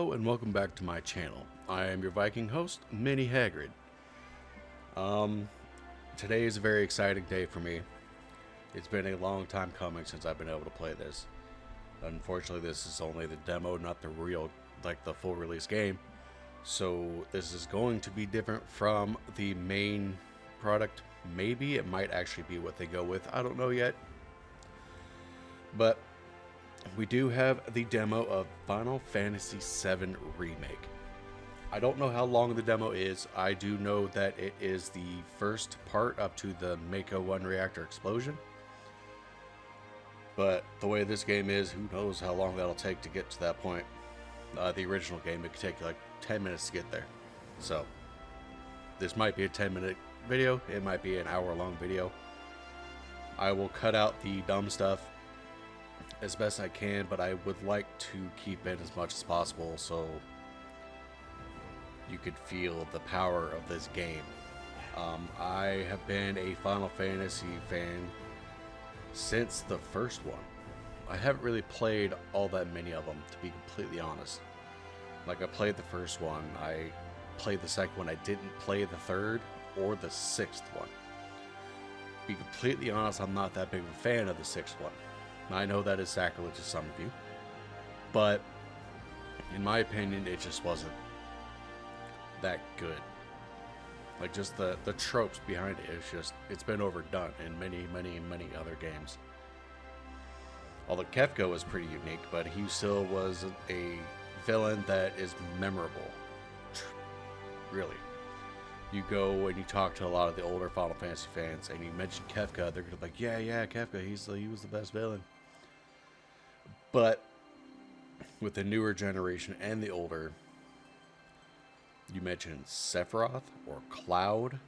Hello and welcome back to my channel. I am your Viking host, Mini Hagrid. Today is a very exciting day for me. It's been a long time coming since I've been able to play this. Unfortunately, this is only the demo, not the real, the full release game. So this is going to be different from the main product. Maybe it might actually be what they go with. I don't know yet. But we do have the demo of Final Fantasy VII Remake. I don't know how long the demo is. I do know that it is the first part up to the Mako 1 reactor explosion. But the way this game is, who knows how long that'll take to get to that point. The original game, it could take like 10 minutes to get there. So, this might be a 10-minute video. It might be an hour-long video. I will cut out the dumb stuff as best I can, but I would like to keep in as much as possible so you could feel the power of this game. I have been a Final Fantasy fan since the first one. I haven't really played all that many of them, to be completely honest. Like, I played the first one, I played the second one, I didn't play the third or the sixth one. To be completely honest, I'm not that big of a fan of the sixth one. I know that is sacrilege to some of you, but in my opinion, it just wasn't that good. Like, just the tropes behind it, it's been overdone in many other games. Although Kefka was pretty unique, but he still was a villain that is memorable. Really. You go and you talk to a lot of the older Final Fantasy fans, and you mention Kefka, they're gonna be like, yeah, Kefka, he was the best villain. But with the newer generation and the older, you mention Sephiroth or Cloud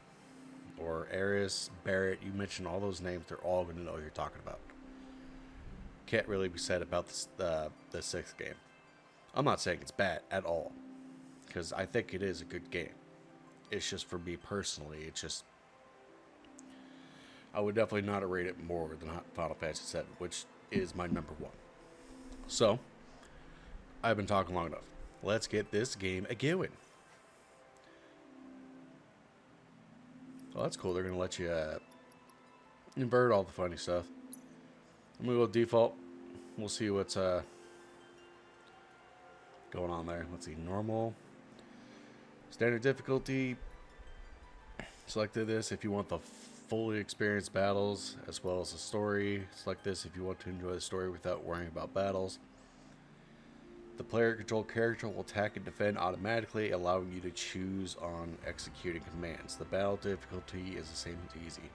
or Aeris, Barrett, you mention all those names, they're all going to know what you're talking about. Can't really be said about the sixth game. I'm not saying it's bad at all, because I think it is a good game. It's just, for me personally, it's just, I would definitely not rate it more than Final Fantasy VII, which is my number one. So, I've been talking long enough. Let's get this game a-going. Well, that's cool. They're going to let you invert all the funny stuff. I'm going to go default. We'll see what's going on there. Let's see. Normal. Standard difficulty. Select this if you want the fully experienced battles as well as the story. Select this if you want to enjoy the story without worrying about battles. The player-controlled character will attack and defend automatically, allowing you to choose on executing commands. The battle difficulty is the same as easy.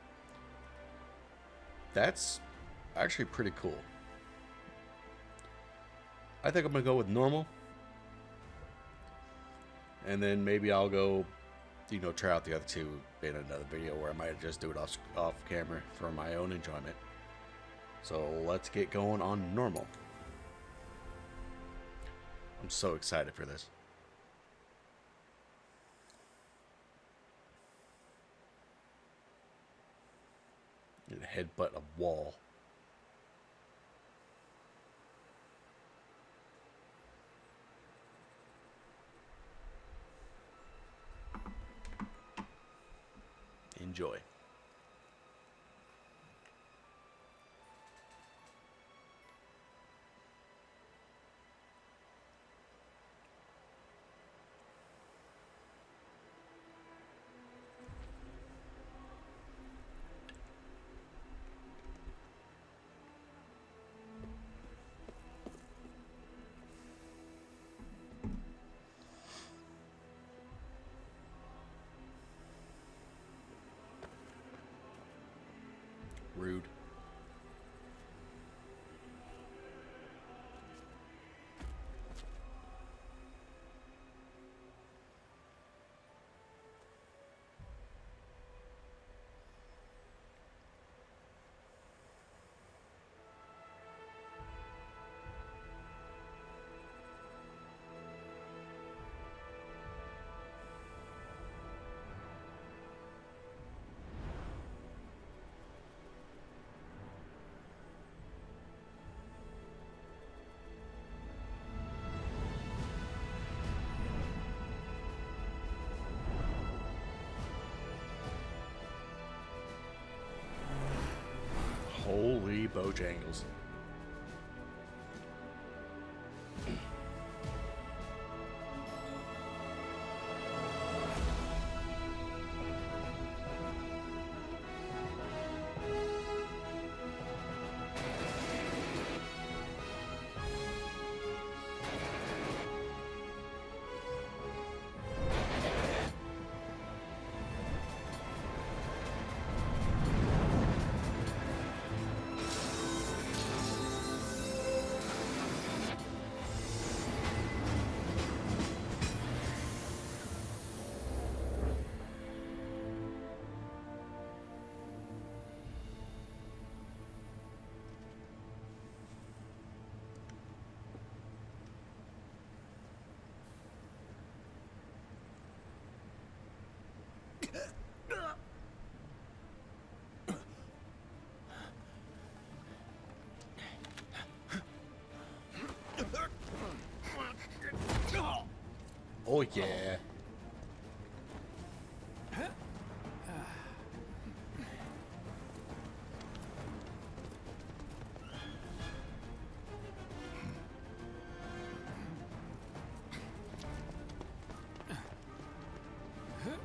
That's actually pretty cool. I think I'm going to go with normal. And then maybe I'll go, try out the other two in another video where I might just do it off camera for my own enjoyment. So let's get going on normal. I'm so excited for this. And headbutt a wall. Enjoy. Bojangles. Oh yeah.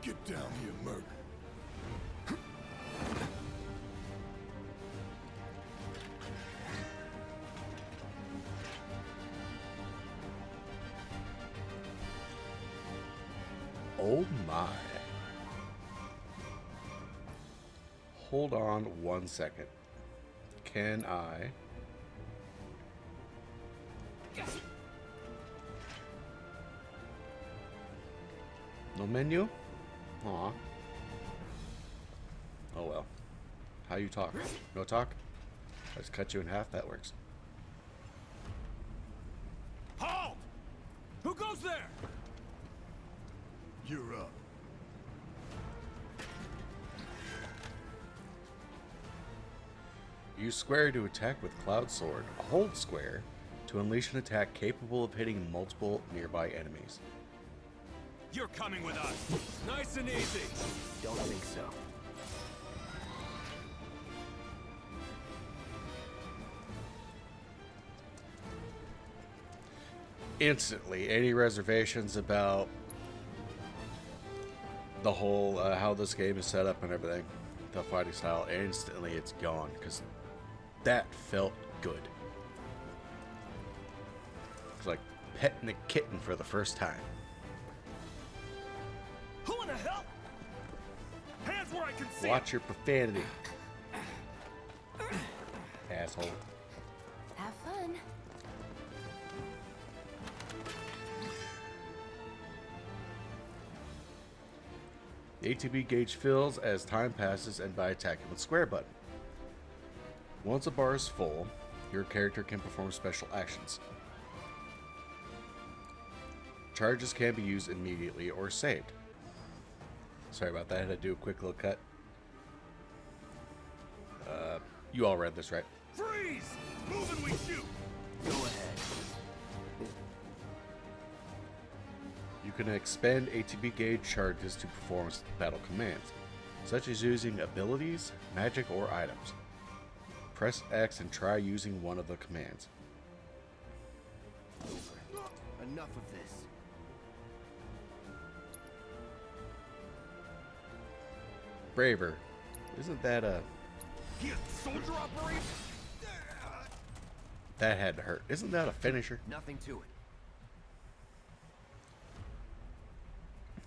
Get down here, Merc. Oh my. Hold on 1 second. Can I? No menu? Aw. Oh well. How you talk? No talk? I just cut you in half, that works. Halt! Who goes there? You're up. Use square to attack with Cloud Sword. Hold square to unleash an attack capable of hitting multiple nearby enemies. You're coming with us. Nice and easy. Don't think so. Instantly, any reservations about the whole how this game is set up and everything, the fighting style, instantly it's gone, because that felt good. It's like petting a kitten for the first time. Who in the hell? Hands where I can see. Watch your profanity, asshole. Have fun. The ATB gauge fills as time passes and by attacking with square button. Once a bar is full, your character can perform special actions. Charges can be used immediately or saved. Sorry about that, I had to do a quick little cut. You all read this, right? Freeze! Move and we shoot. Go ahead. You can expend ATB gauge charges to perform battle commands, such as using abilities, magic, or items. Press X and try using one of the commands. Enough of this. Braver. Isn't that a... He a soldier operation? That had to hurt. Isn't that a finisher? Nothing to it.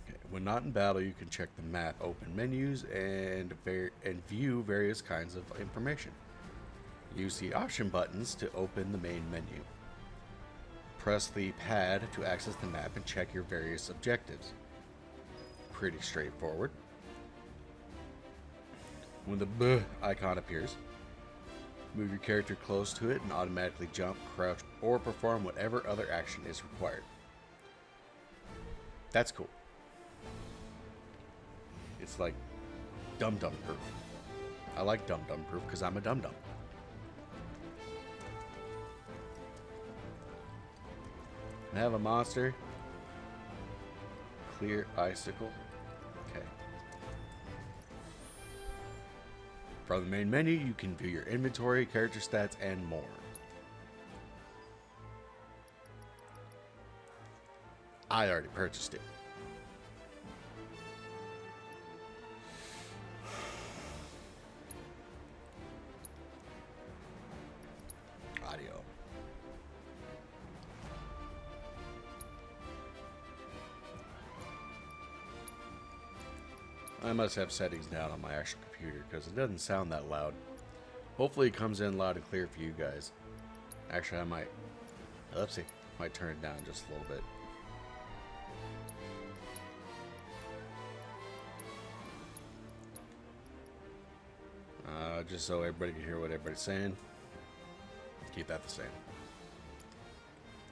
Okay. When not in battle, you can check the map, open menus, and view various kinds of information. Use the option buttons to open the main menu. Press the pad to access the map and check your various objectives. Pretty straightforward. When the B icon appears, move your character close to it and automatically jump, crouch, or perform whatever other action is required. That's cool. It's like dum-dum proof. I like dum-dum proof because I'm a dum-dum. And have a monster. Clear icicle. Okay. From the main menu, you can view your inventory, character stats, and more. I already purchased it. Audio. I must have settings down on my actual computer because it doesn't sound that loud. Hopefully it comes in loud and clear for you guys. Actually, I might, let's see, might turn it down just a little bit. Just so everybody can hear what everybody's saying. Keep that the same.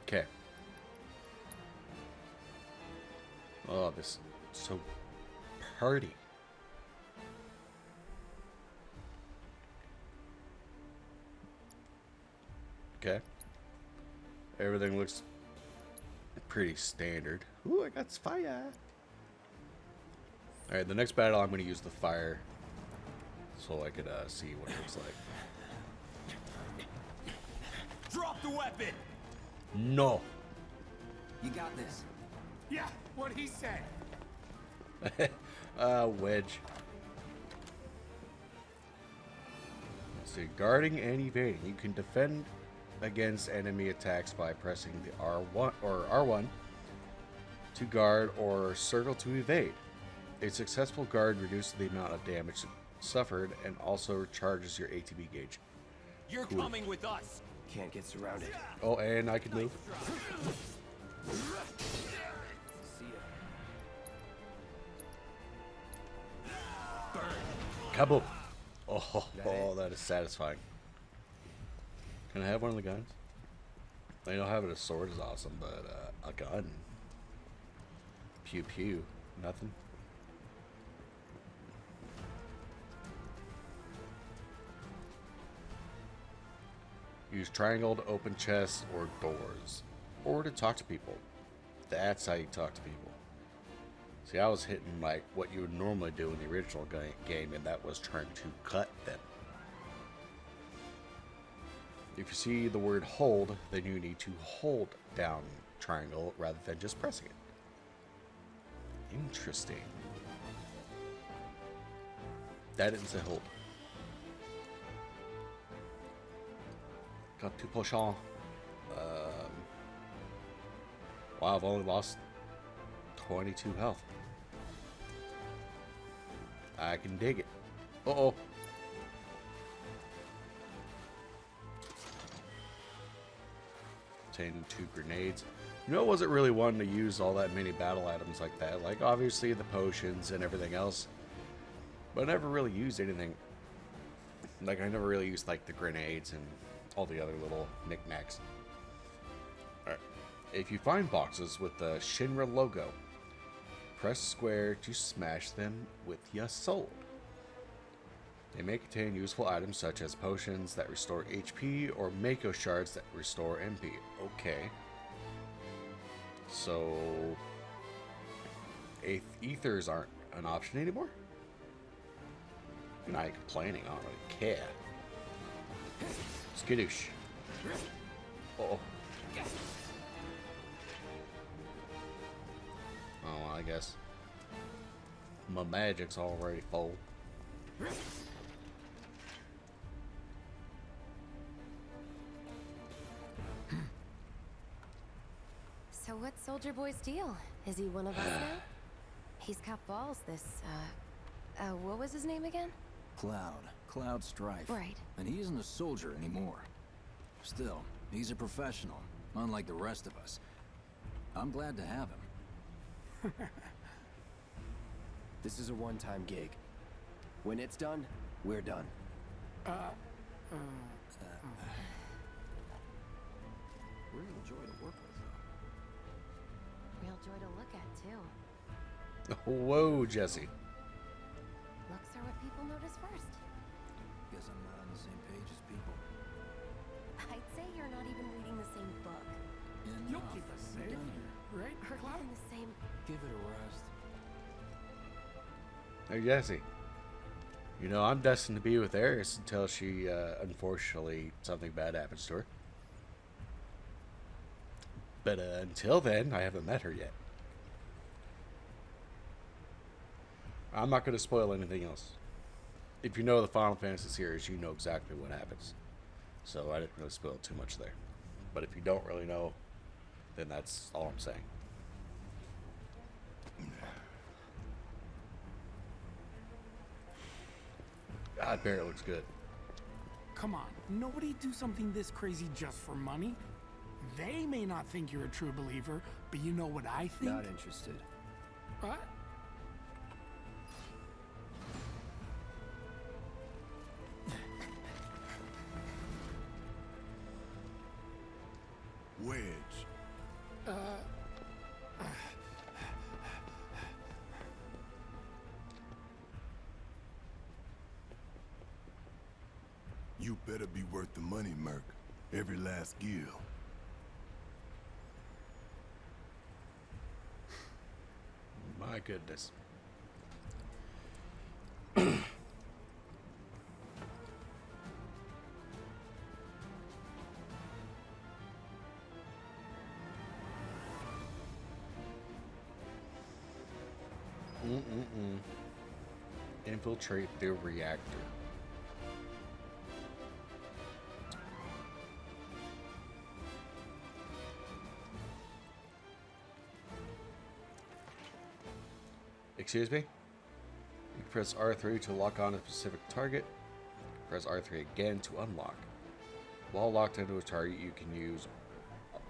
Okay. Oh, this is so party. Okay. Everything looks pretty standard. Ooh, I got fire. Alright, the next battle I'm going to use the fire so I could see what it looks like. Drop the weapon! No. You got this. Yeah, what he said. Wedge. Let's see. Guarding and evading. You can defend against enemy attacks by pressing the R1 or R1 to guard or circle to evade. A successful guard reduces the amount of damage suffered and also recharges your ATB gauge. You're coming with us. Can't get surrounded. Oh, and I can move. See ya. Kaboom! Oh, that is satisfying. Can I have one of the guns? I know having a sword is awesome, but a gun. Pew pew. Nothing. Use triangle to open chests or doors. Or to talk to people. That's how you talk to people. See, I was hitting like what you would normally do in the original game, and that was trying to cut them. If you see the word hold, then you need to hold down triangle rather than just pressing it. Interesting. That didn't say hold. Got 2 potions. Wow, I've only lost 22 health. I can dig it. Uh-oh. Obtained 2 grenades. You know, I wasn't really wanting to use all that many battle items like that. Like, obviously, the potions and everything else. But I never really used anything. Like, I never really used, like, the grenades and all the other little knickknacks. Alright. If you find boxes with the Shinra logo, press square to smash them with your sword. They may contain useful items such as potions that restore HP or Mako shards that restore MP. Okay. So, ethers aren't an option anymore? You're not complaining, I don't really care. Skidoosh. Uh-oh. Oh, well, I guess my magic's already full. So what's Soldier Boy's deal? Is he one of us now? He's got balls, this, what was his name again? Cloud Strife. Right. And he isn't a soldier anymore. Still, he's a professional, unlike the rest of us. I'm glad to have him. This is a one-time gig. When it's done, we're done. Real joy to work with, though. Real joy to look at, too. Whoa, Jesse. Looks are what people notice first. Guess I'm not on the same page as people. I'd say you're not even reading the same book. You'll keep us safe, right, Or Cloud? even the same... Give it a rest. Hey, Jesse. You know, I'm destined to be with Eris until she, unfortunately, something bad happens to her. But until then, I haven't met her yet. I'm not going to spoil anything else. If you know the Final Fantasy series, you know exactly what happens. So I didn't really spoil too much there. But if you don't really know, then that's all I'm saying. God, Barret looks good. Come on, nobody do something this crazy just for money. They may not think you're a true believer, but you know what I think? Not interested. What? Wedge. You better be worth the money, Merc. Every last gil. My goodness. Infiltrate the reactor. Excuse me? You can press R3 to lock on a specific target. Press R3 again to unlock. While locked into a target, you can use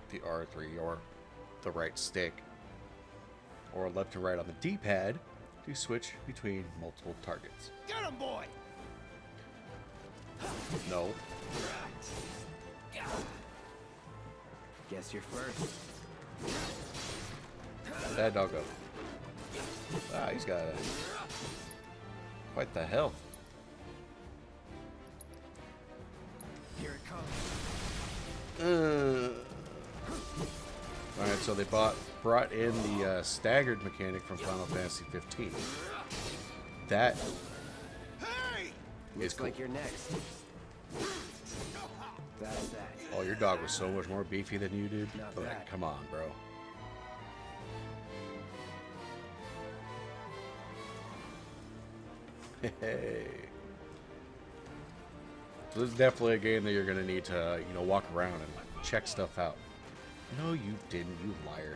the R3 or the right stick or left and right on the D-pad to switch between multiple targets. Get him, boy! No. Guess you're first. Bad doggo. Wow, he's got quite the health. Here it comes. Alright, so they brought in the staggered mechanic from Final Fantasy 15. That is Looks cool. like you're next. That's that. Oh, your dog was so much more beefy than you, dude. Not Like, bad. come on, bro. Hey. So this is definitely a game that you're gonna need to, you know, walk around and check stuff out. No, you didn't, you liar.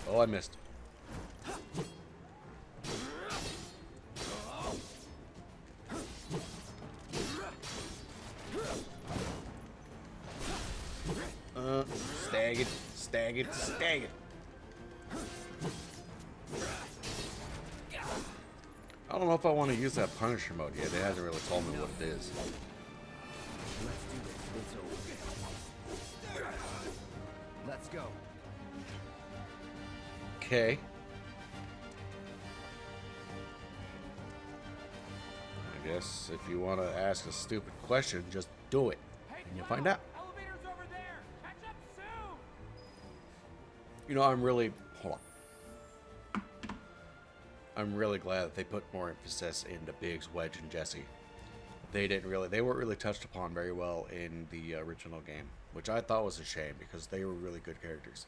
Oh, I missed. Stag it. I don't know if I want to use that Punisher mode yet. It hasn't really told me what it is. Let's do this. It's over. Let's go. Okay. I guess if you want to ask a stupid question, just do it. And you'll find out. Elevator's over there! Catch up soon! You know, I'm really glad that they put more emphasis into Biggs, Wedge, and Jesse. They weren't really touched upon very well in the original game, which I thought was a shame because they were really good characters.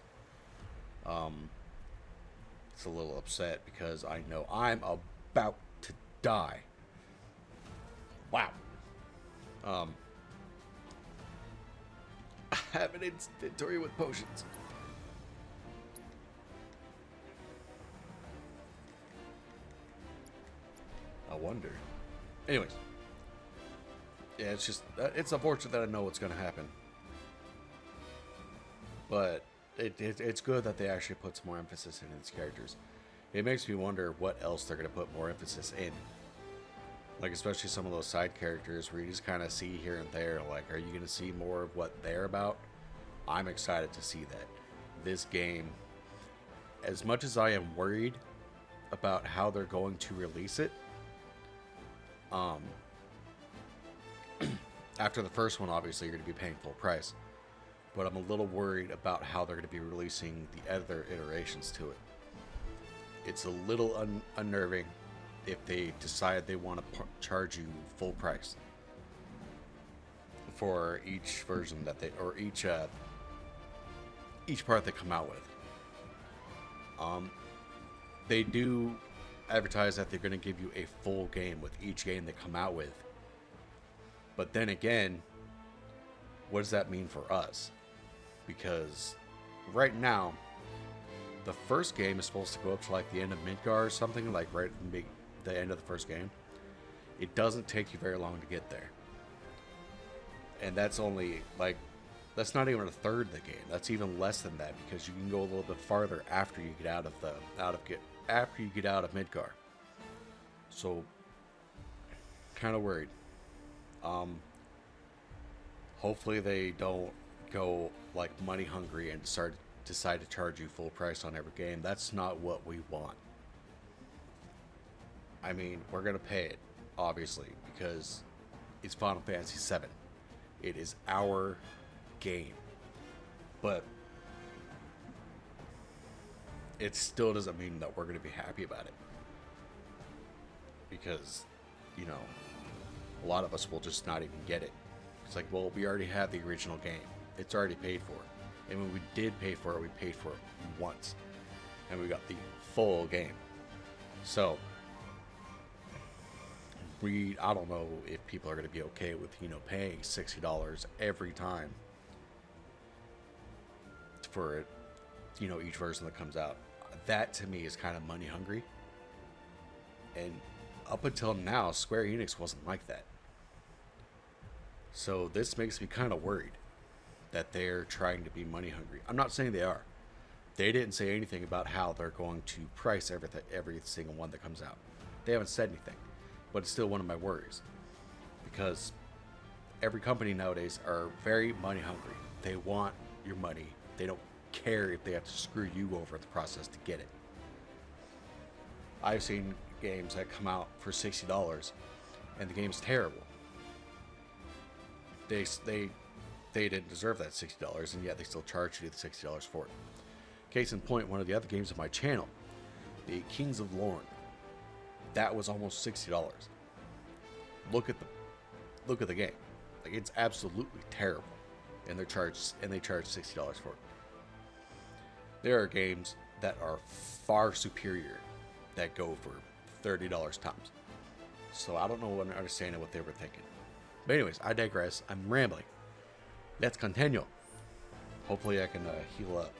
It's a little upset because I know I'm about to die. Wow. I have an inventory with potions. I wonder. Anyways. Yeah, it's just, it's unfortunate that I know what's going to happen. But it's good that they actually put some more emphasis into these characters. It makes me wonder what else they're going to put more emphasis in. Like, especially some of those side characters where you just kind of see here and there, like, are you going to see more of what they're about? I'm excited to see that. This game, as much as I am worried about how they're going to release it, After the first one, obviously, you're going to be paying full price. But I'm a little worried about how they're going to be releasing the other iterations to it. It's a little unnerving if they decide they want to charge you full price for each version that they, or each part they come out with. They do advertise that they're going to give you a full game with each game they come out with. But then again, what does that mean for us? Because right now, the first game is supposed to go up to like the end of Midgar or something, like right at the end of the first game. It doesn't take you very long to get there. And that's only like, that's not even a third of the game. That's even less than that, because you can go a little bit farther after you get out of Midgar. So kind of worried. Hopefully they don't go like money hungry and decide to charge you full price on every game. That's not what we want. I mean, we're gonna pay it, obviously, because it's Final Fantasy VII. It is our game. But it still doesn't mean that we're gonna be happy about it. Because, you know, a lot of us will just not even get it. It's like, well, we already have the original game. It's already paid for. And when we did pay for it, we paid for it once. And we got the full game. So, I don't know if people are going to be okay with, you know, paying $60 every time for it, you know, each version that comes out. That, to me, is kind of money hungry. And up until now, Square Enix wasn't like that. So this makes me kind of worried that they're trying to be money hungry. I'm not saying they are. They didn't say anything about how they're going to price every single one that comes out. They haven't said anything. But it's still one of my worries. Because every company nowadays are very money hungry. They want your money. They don't care if they have to screw you over in the process to get it. I've seen games that come out for $60 and the game's terrible. They didn't deserve that $60, and yet they still charge you the $60 for it. Case in point, one of the other games on my channel, the Kings of Lorne, that was almost $60. Look at the game. Like, it's absolutely terrible, and they charge $60 for it. There are games that are far superior that go for $30 tops. So I don't know what understanding what they were thinking. But anyways, I digress. I'm rambling. Let's continue. Hopefully I can heal up.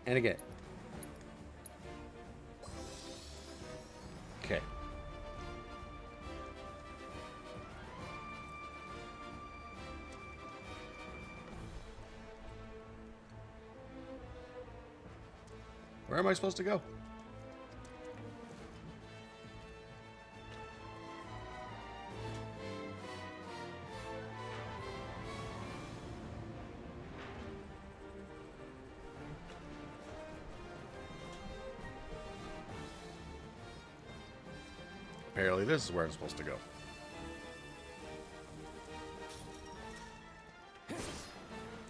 And again. Okay. Where am I supposed to go? Apparently this is where I'm supposed to go.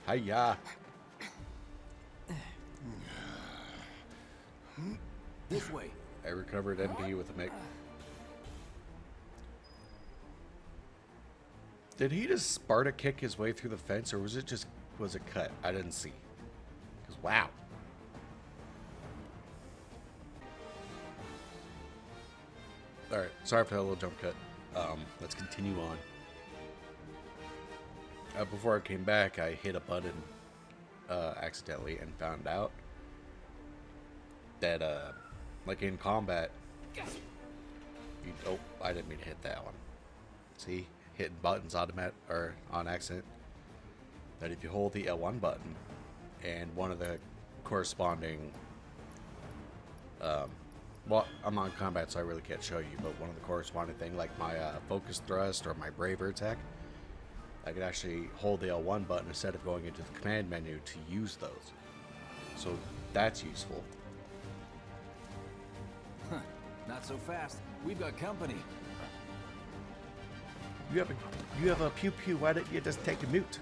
Hiya. This way. I recovered MP with a make. Did he just Sparta kick his way through the fence, or was it cut? I didn't see. Because wow. Alright, sorry for that little jump cut. Let's continue on. Before I came back, I hit a button accidentally and found out that, like in combat, oh, I didn't mean to hit that one. See, hitting buttons on accident. That if you hold the L1 button and one of the corresponding, well, I'm on combat, so I really can't show you, but one of the corresponding thing, like my focus thrust or my braver attack, I could actually hold the L1 button instead of going into the command menu to use those. So that's useful. Huh. Not so fast. We've got company. You have a pew pew. Why didn't you just take a mute?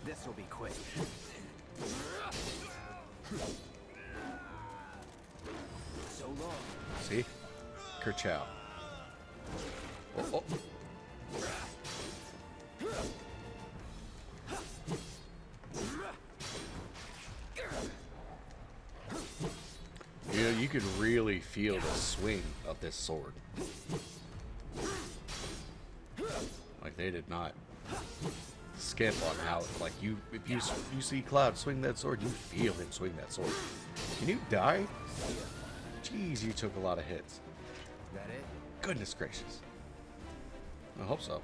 This'll be quick. So long. See? Kerchow. Oh, oh. You know, you could really feel the swing of this sword. Like they did not skip on how, like if you see Cloud swing that sword, you feel him swing that sword. Can you die? Jeez, you took a lot of hits. That it? Goodness gracious. I hope so.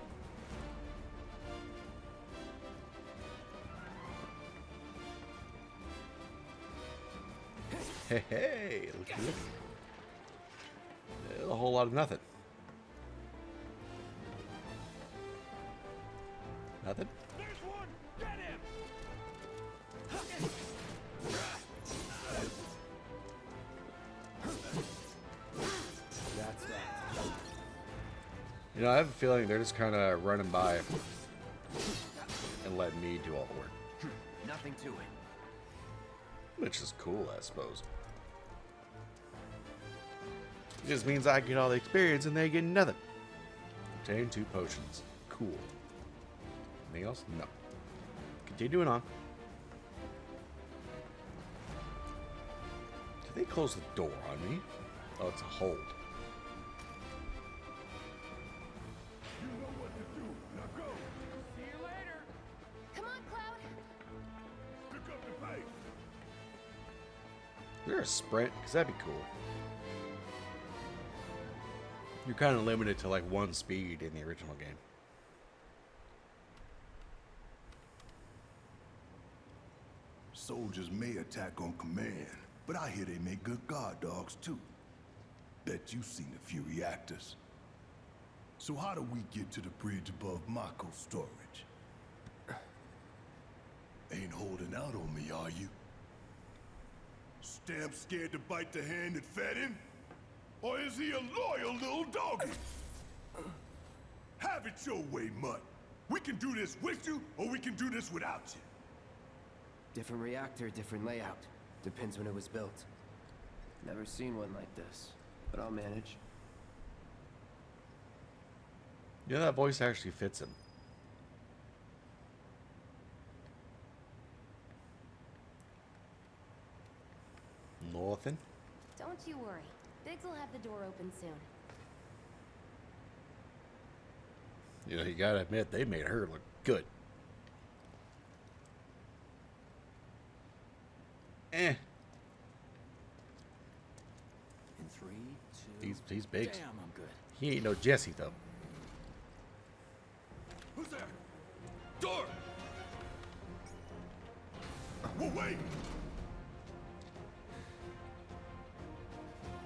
Hey, hey, looky, looky. A whole lot of nothing. Nothing? There's one! Get him! That's that. You know, I have a feeling they're just kind of running by and letting me do all the work. Nothing to it. Which is cool, I suppose. It just means I get all the experience and they get nothing. Obtain 2 potions. Cool. Anything else? No. Continuing on. Did they close the door on me? Oh, it's a hold. You know what to do. Now go. See you later! Come on, Cloud. Pick up the pace. Is there a sprint? Because that'd be cool. You're kind of limited to like 1 speed in the original game. Soldiers may attack on command, but I hear they make good guard dogs too. Bet you've seen a few reactors. So how do we get to the bridge above Mako storage? Ain't holding out on me, are you? Stamp scared to bite the hand that fed him? Or is he a loyal little doggy? Have it your way, Mutt. We can do this with you, or we can do this without you. Different reactor, different layout. Depends when it was built. Never seen one like this, but I'll manage. You know, that voice actually fits him. Nothing. Don't you worry. Biggs will have the door open soon. You know, you gotta admit, they made her look good. Eh. In 3, 2. He's big. Damn, I'm good. He ain't no Jesse, though. Who's there? Door! Well, wait!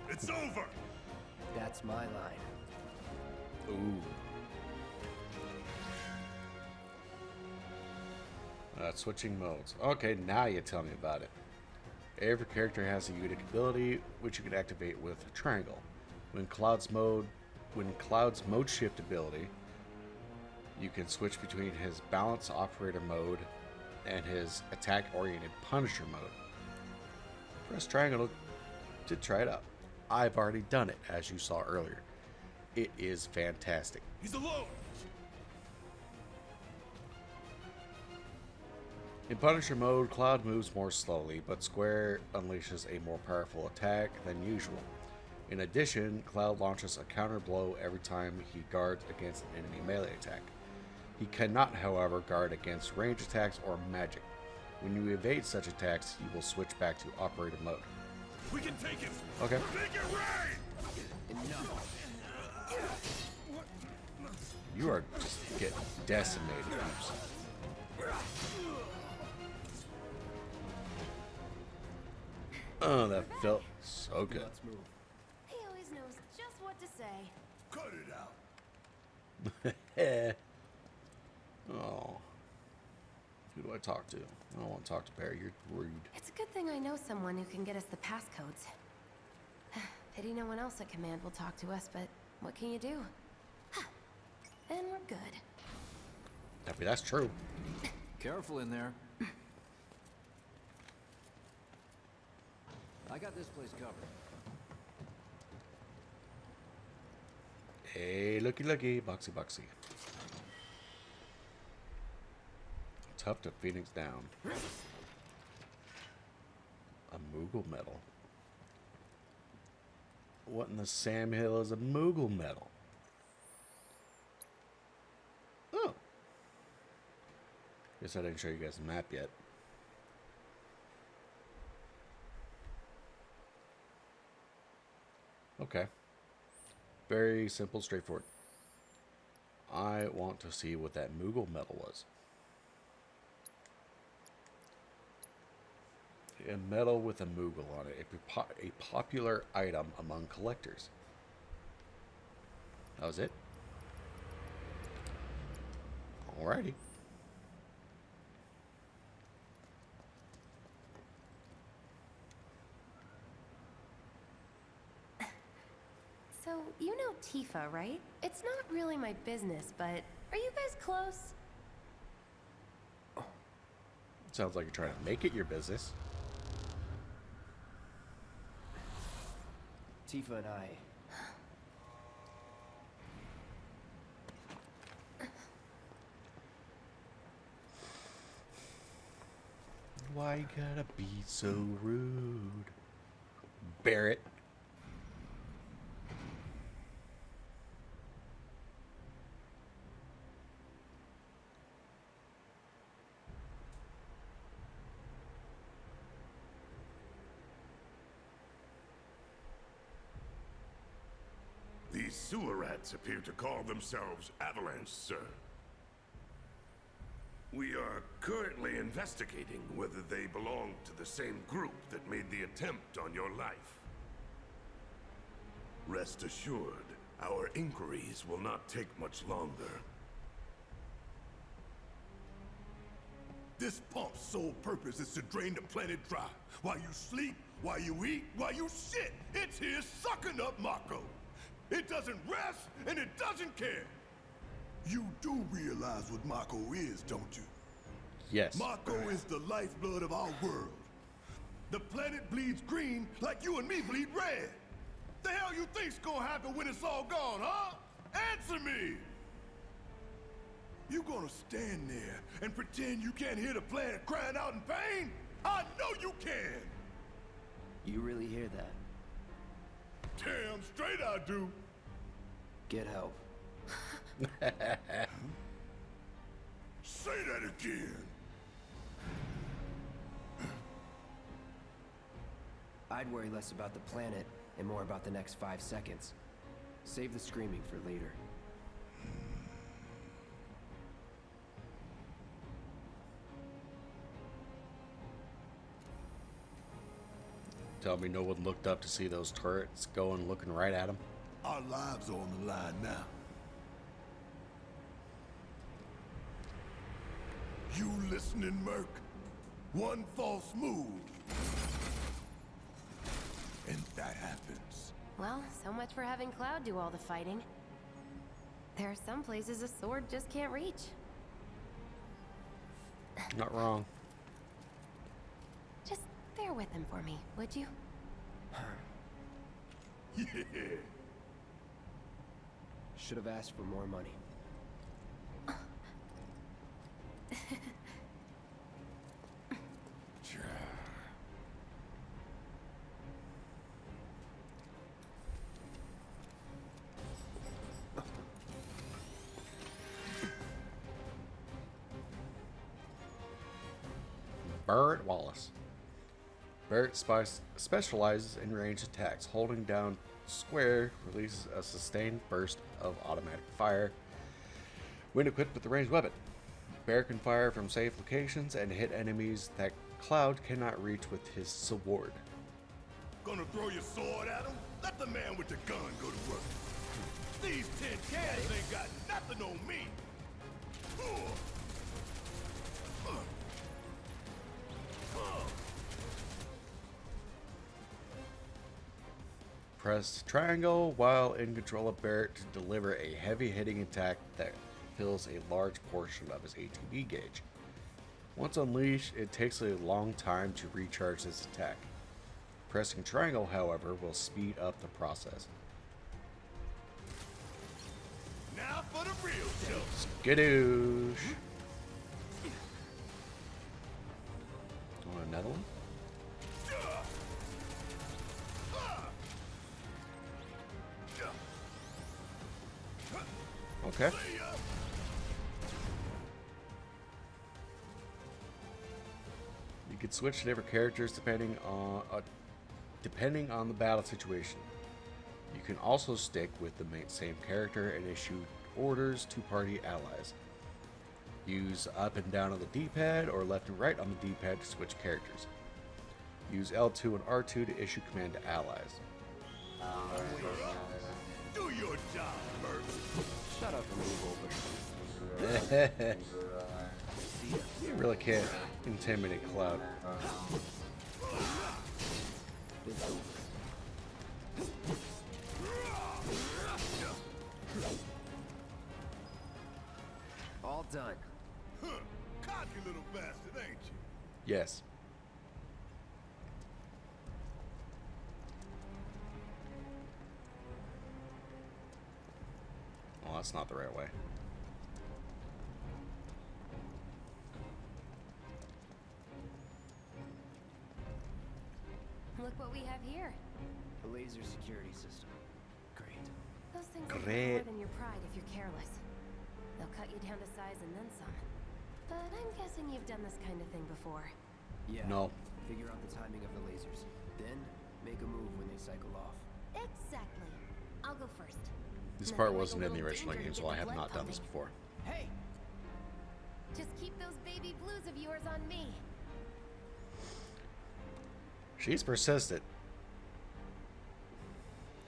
It's over! That's my line. Ooh. Switching modes. Okay, now you tell me about it. Every character has a unique ability, which you can activate with triangle. When Cloud's mode shift ability, you can switch between his balance operator mode and his attack-oriented Punisher mode. Press triangle to try it out. I've already done it, as you saw earlier. It is fantastic. He's alone! In Punisher mode, Cloud moves more slowly, but Square unleashes a more powerful attack than usual. In addition, Cloud launches a counter blow every time he guards against an enemy melee attack. He cannot, however, guard against range attacks or magic. When you evade such attacks, you will switch back to operator mode. We can take him! Okay. Make it rain! Enough. You are just getting decimated, peeps. Oh, that felt so good. Let's move. He always knows just what to say. Cut it out! Oh. Dude, do I talk to? I don't want to talk to Barry. You're rude. It's a good thing I know someone who can get us the passcodes. Pity no one else at command will talk to us, but what can you do? Then we're good. I mean, that's true. Careful in there. I got this place covered. Hey, looky, looky. Boxy, boxy. Tough to Phoenix down. A Moogle medal. What in the Sam Hill is a Moogle medal? Oh. Guess I didn't show you guys the map yet. Okay. Very simple, straightforward. I want to see what that Moogle medal was. A medal with a Moogle on it. A popular item among collectors. That was it. Alrighty. So, you know Tifa, right? It's not really my business, but are you guys close? Sounds like you're trying to make it your business. Tifa and I... Why you gotta be so rude? Barrett. These sewer rats appear to call themselves Avalanche, sir. We are currently investigating whether they belong to the same group that made the attempt on your life. Rest assured, our inquiries will not take much longer. This pump's sole purpose is to drain the planet dry. While you sleep, while you eat, while you shit, it's here sucking up Mako. It doesn't rest, and it doesn't care. You do realize what Mako is, don't you? Yes. Mako is the lifeblood of our world. The planet bleeds green like you and me bleed red. The hell you think's gonna happen when it's all gone, huh? Answer me! You gonna stand there and pretend you can't hear the planet crying out in pain? I know you can! You really hear that? Damn straight I do. Get help. Say that again. I'd worry less about the planet and more about the next 5 seconds. Save the screaming for later. Tell me no one looked up to see those turrets going looking right at them. Our lives are on the line now. You listening, Merc? One false move. And that happens. Well, so much for having Cloud do all the fighting. There are some places a sword just can't reach. Not wrong. Just bear with him for me, would you? Yeah. Should have asked for more money. Barrett Wallace. Barrett specializes in ranged attacks. Holding down square releases a sustained burst of automatic fire when equipped with the ranged weapon. Barrett can fire from safe locations and hit enemies that Cloud cannot reach with his sword. Gonna throw your sword at him? Let the man with the gun go to work. These 10 cans ain't got nothing on me. Press triangle while in control of Barrett to deliver a heavy hitting attack that fills a large portion of his ATB gauge. Once unleashed, it takes a long time to recharge this attack. Pressing triangle, however, will speed up the process. Now for the real show. Skadoosh! Want another one? Okay. You can switch to different characters depending on the battle situation. You can also stick with the same character and issue orders to party allies. Use up and down on the D-pad or left and right on the D-pad to switch characters. Use L2 and R2 to issue command to allies. Do your job, Merc. Shut up and move over. You really can't intimidate Cloud. All done. Huh. Cocky little bastard, ain't you? Yes. Well, that's not the right way. Look what we have here. A laser security system. Great. Those things will Great. more than your pride if you're careless. They'll cut you down to size and then some. But I'm guessing you've done this kind of thing before. Yeah. No. Figure out the timing of the lasers. Then, make a move when they cycle off. Exactly. I'll go first. This Nothing part like a wasn't in the little original danger game, to so get I the have blood not done this pumping. before. Hey! Just keep those baby blues of yours on me. She's persistent.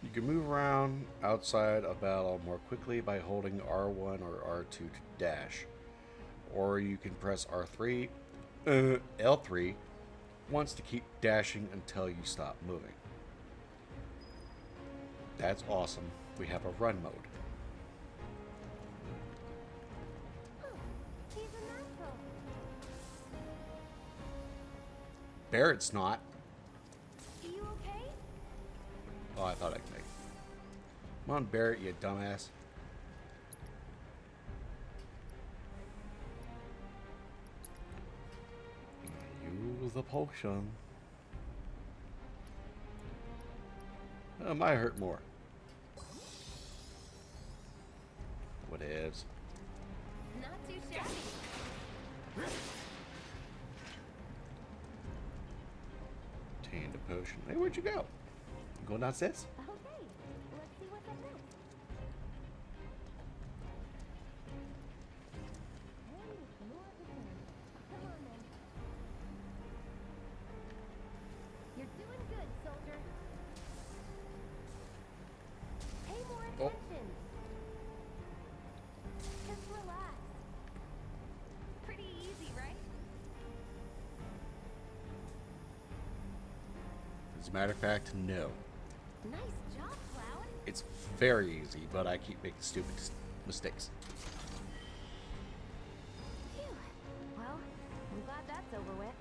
You can move around outside of battle more quickly by holding R1 or R2 to dash. Or you can press L3 once to keep dashing until you stop moving. That's awesome. We have a run mode. Oh, he's a natural. Barrett's not. Are you okay? Oh, I thought I could make it. Come on, Barrett, you dumbass. Use the potion. It might hurt more. What ifs? Not too shabby. Obtained a potion. Hey, where'd you go? You going downstairs? Okay, let's see what's up next. Hey, more return. Come on, then. You're doing good, soldier. Pay more attention. Just relax. Pretty easy, right? As a matter of fact, no. Nice job, Cloud. It's very easy, but I keep making stupid mistakes. Phew. Well, I'm glad that's over with.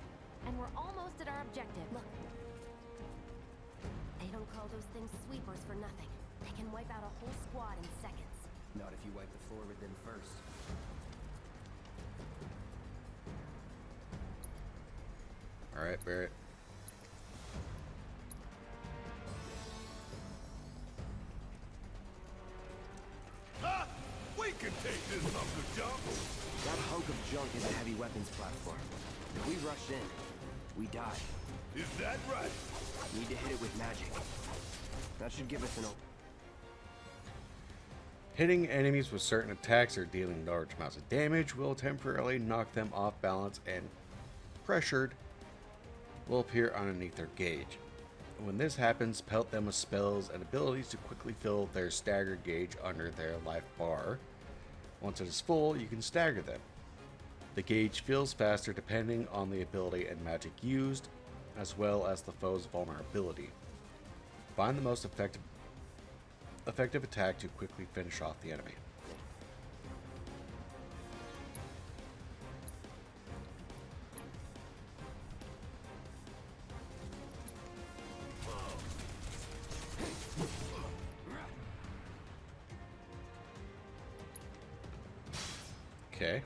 And we're almost at our objective. Look. They don't call those things sweepers for nothing. They can wipe out a whole squad in seconds. Not if you wipe the floor with them first. Alright, Barrett. Ha! We can take this hunk of junk. That hunk of junk is a heavy weapons platform. If we rush in, we die. Is that right? Need to hit it with magic. That should give us an Hitting enemies with certain attacks or dealing large amounts of damage will temporarily knock them off balance, and pressured will appear underneath their gauge. When this happens, pelt them with spells and abilities to quickly fill their stagger gauge under their life bar. Once it is full, you can stagger them. The gauge fills faster depending on the ability and magic used, as well as the foe's vulnerability. Find the most effective attack to quickly finish off the enemy. Okay.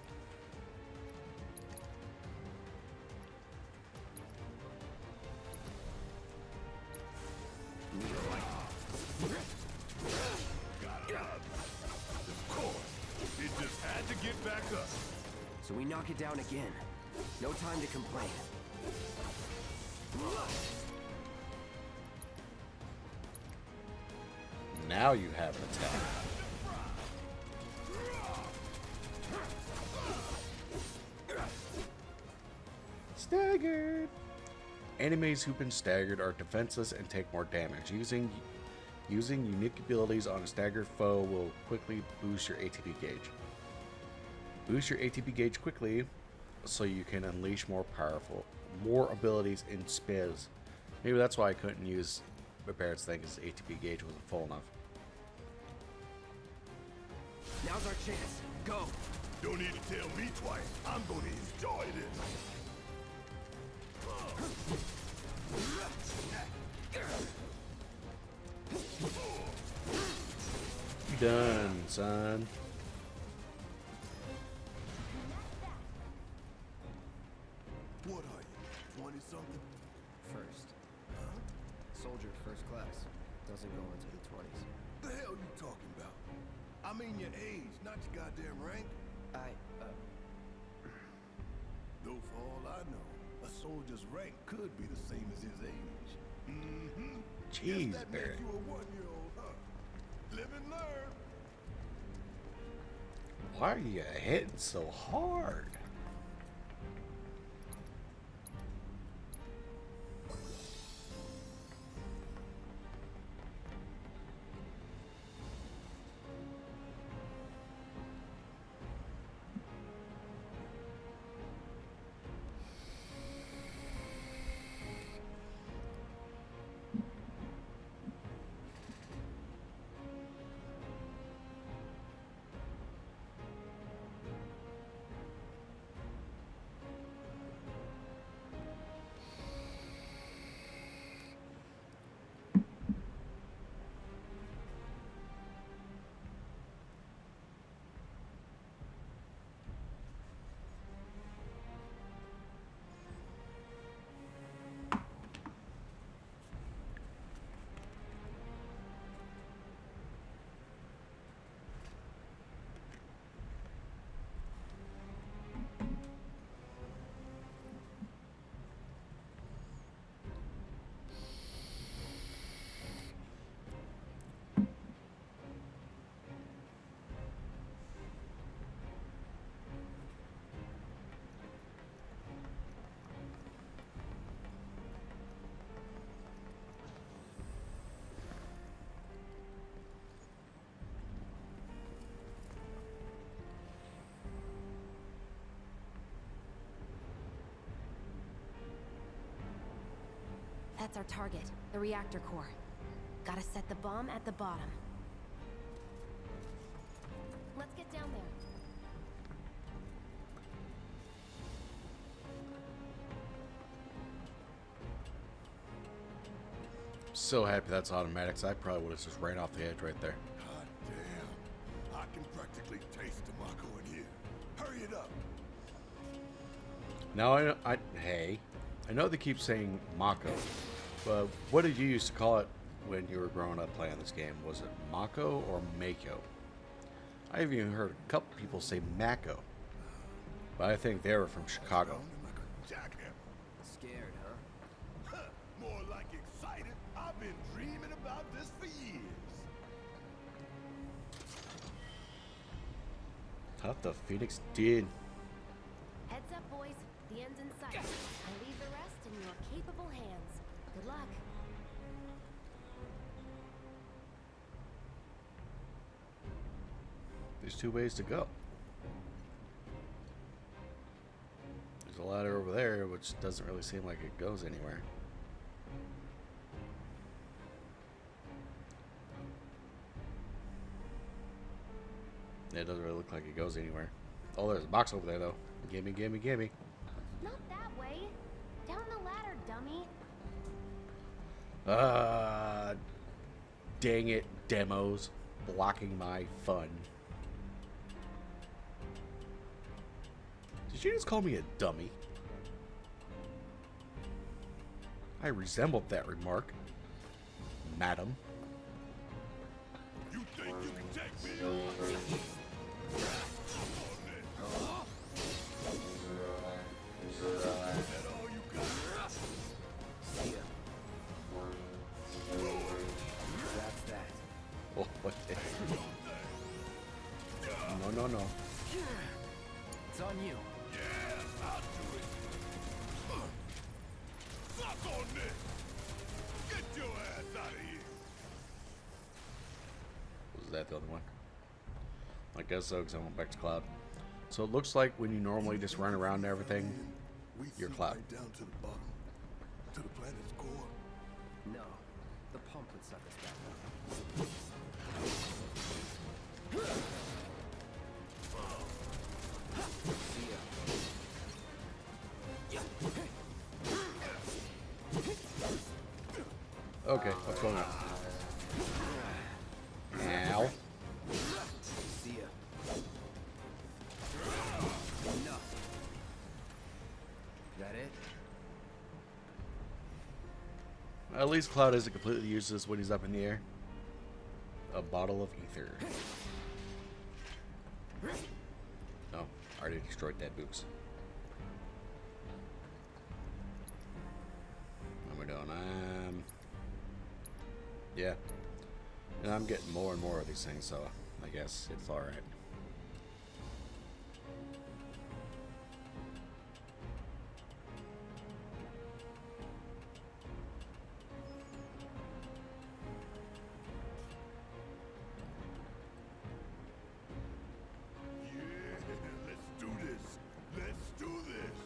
Of course. It just had to get back up. So we knock it down again. No time to complain. Now you have an attack. Staggered. Enemies who've been staggered are defenseless and take more damage. Using unique abilities on a staggered foe will quickly boost your ATB gauge. Boost your ATB gauge quickly so you can unleash more abilities in Spiz. Maybe that's why I couldn't use Barrett's thing, because ATB gauge wasn't full enough. Now's our chance. Go. Don't need to tell me twice. I'm gonna enjoy this. Done, son. What are you, 20-something? First. Soldier first class. Doesn't go into the 20s. The hell you talking about? I mean your age, not your goddamn rank. Though for all I know, a soldier's rank could be the same as his age. Mm-hmm. Jeez, Guess that Barrett. makes you a 1-year-old, huh? Live and learn. Why are you hitting so hard? That's our target, the reactor core. Gotta set the bomb at the bottom. Let's get down there. So happy that's automatic, 'cause I probably would have just ran off the edge right there. God damn. I can practically taste the Mako in here. Hurry it up. Now I know they keep saying Mako, but what did you used to call it when you were growing up playing this game? Was it Mako or Mako? I've even heard a couple people say Mako, but I think they were from Chicago. Sounding like a jackhammer. Scared, huh? More like excited. I've been dreaming about this for years. Tough the Phoenix did. Heads up, boys. The end's in sight. I leave the rest in your capable hands. Good luck. There's two ways to go. There's a ladder over there, which doesn't really seem like it goes anywhere. It doesn't really look like it goes anywhere. Oh, there's a box over there, though. Gimme, gimme, gimme. Not that way. Down the ladder, dummy. Dang it, demos. Blocking my fun. Did you just call me a dummy? I resembled that remark, madam. You think you can take me on? Is that all you got? See ya. That's that. Oh, what the- No, no, no. It's on you. Yeah, I'll do it. Suck on this. Get your ass out of here. Was that the other one? I guess so, because I went back to Cloud. So it looks like when you normally just run around and everything, We you're sink Cloud. right down to the bottom, to the planet's core. No. The pump would suck us back up. See ya. Okay, what's going on? Ow. See ya. Enough. That it? At least Cloud isn't completely useless when he's up in the air. A bottle of ether. Oh, I already destroyed that books. What am I doing? Yeah. And I'm getting more and more of these things, so I guess it's alright. Yeah, let's do this. Let's do this.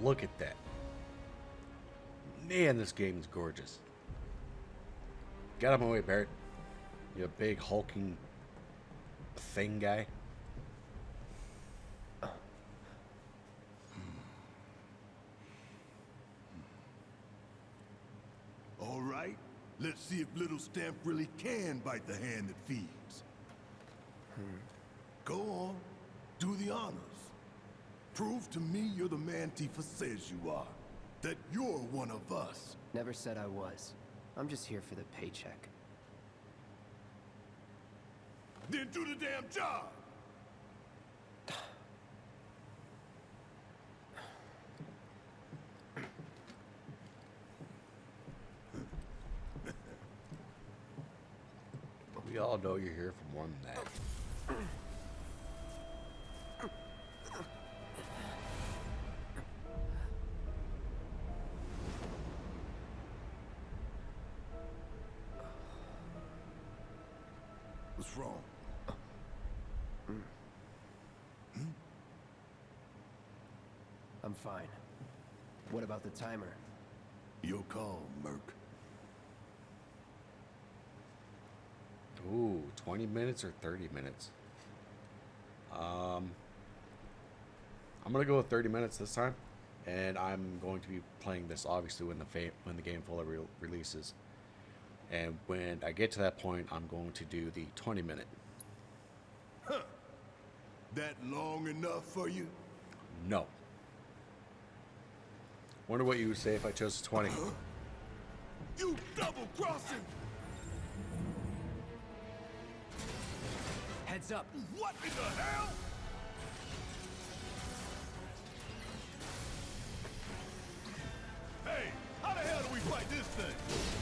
Look at that. Man, this game is gorgeous. Get out of my way, Barrett. You big hulking thing guy. All right, let's see if little Stamp really can bite the hand that feeds. Go on, do the honors. Prove to me you're the man Tifa says you are. That you're one of us. Never said I was. I'm just here for the paycheck. Then do the damn job. We all know you're here for more than that. What's wrong? I'm fine. What about the timer? Your call, Merc. Ooh, 20 minutes or 30 minutes? I'm gonna go with 30 minutes this time, and I'm going to be playing this obviously when the game fully releases. And when I get to that point, I'm going to do the 20-minute. That long enough for you? No. Wonder what you would say if I chose 20. You double-crossing! Heads up. What in the hell? Hey, how the hell do we fight this thing?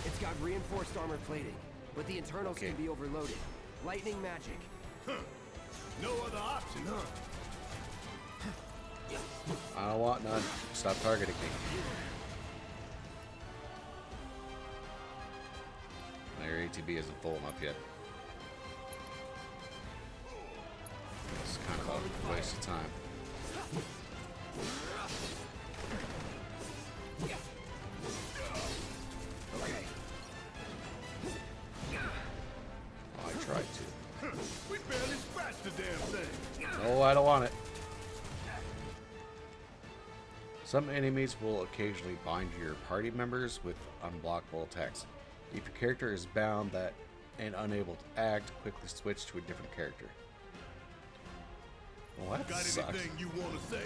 It's got reinforced armor plating, but the internals Okay. can be overloaded. Lightning magic. No other option, huh? I don't want none. Stop targeting me. Your ATB isn't full enough yet. It's kind of a waste of time. Okay. Oh, I don't want it. Some enemies will occasionally bind your party members with unblockable attacks. If your character is bound that and unable to act, quickly switch to a different character. Well, that Got sucks. anything you want to say?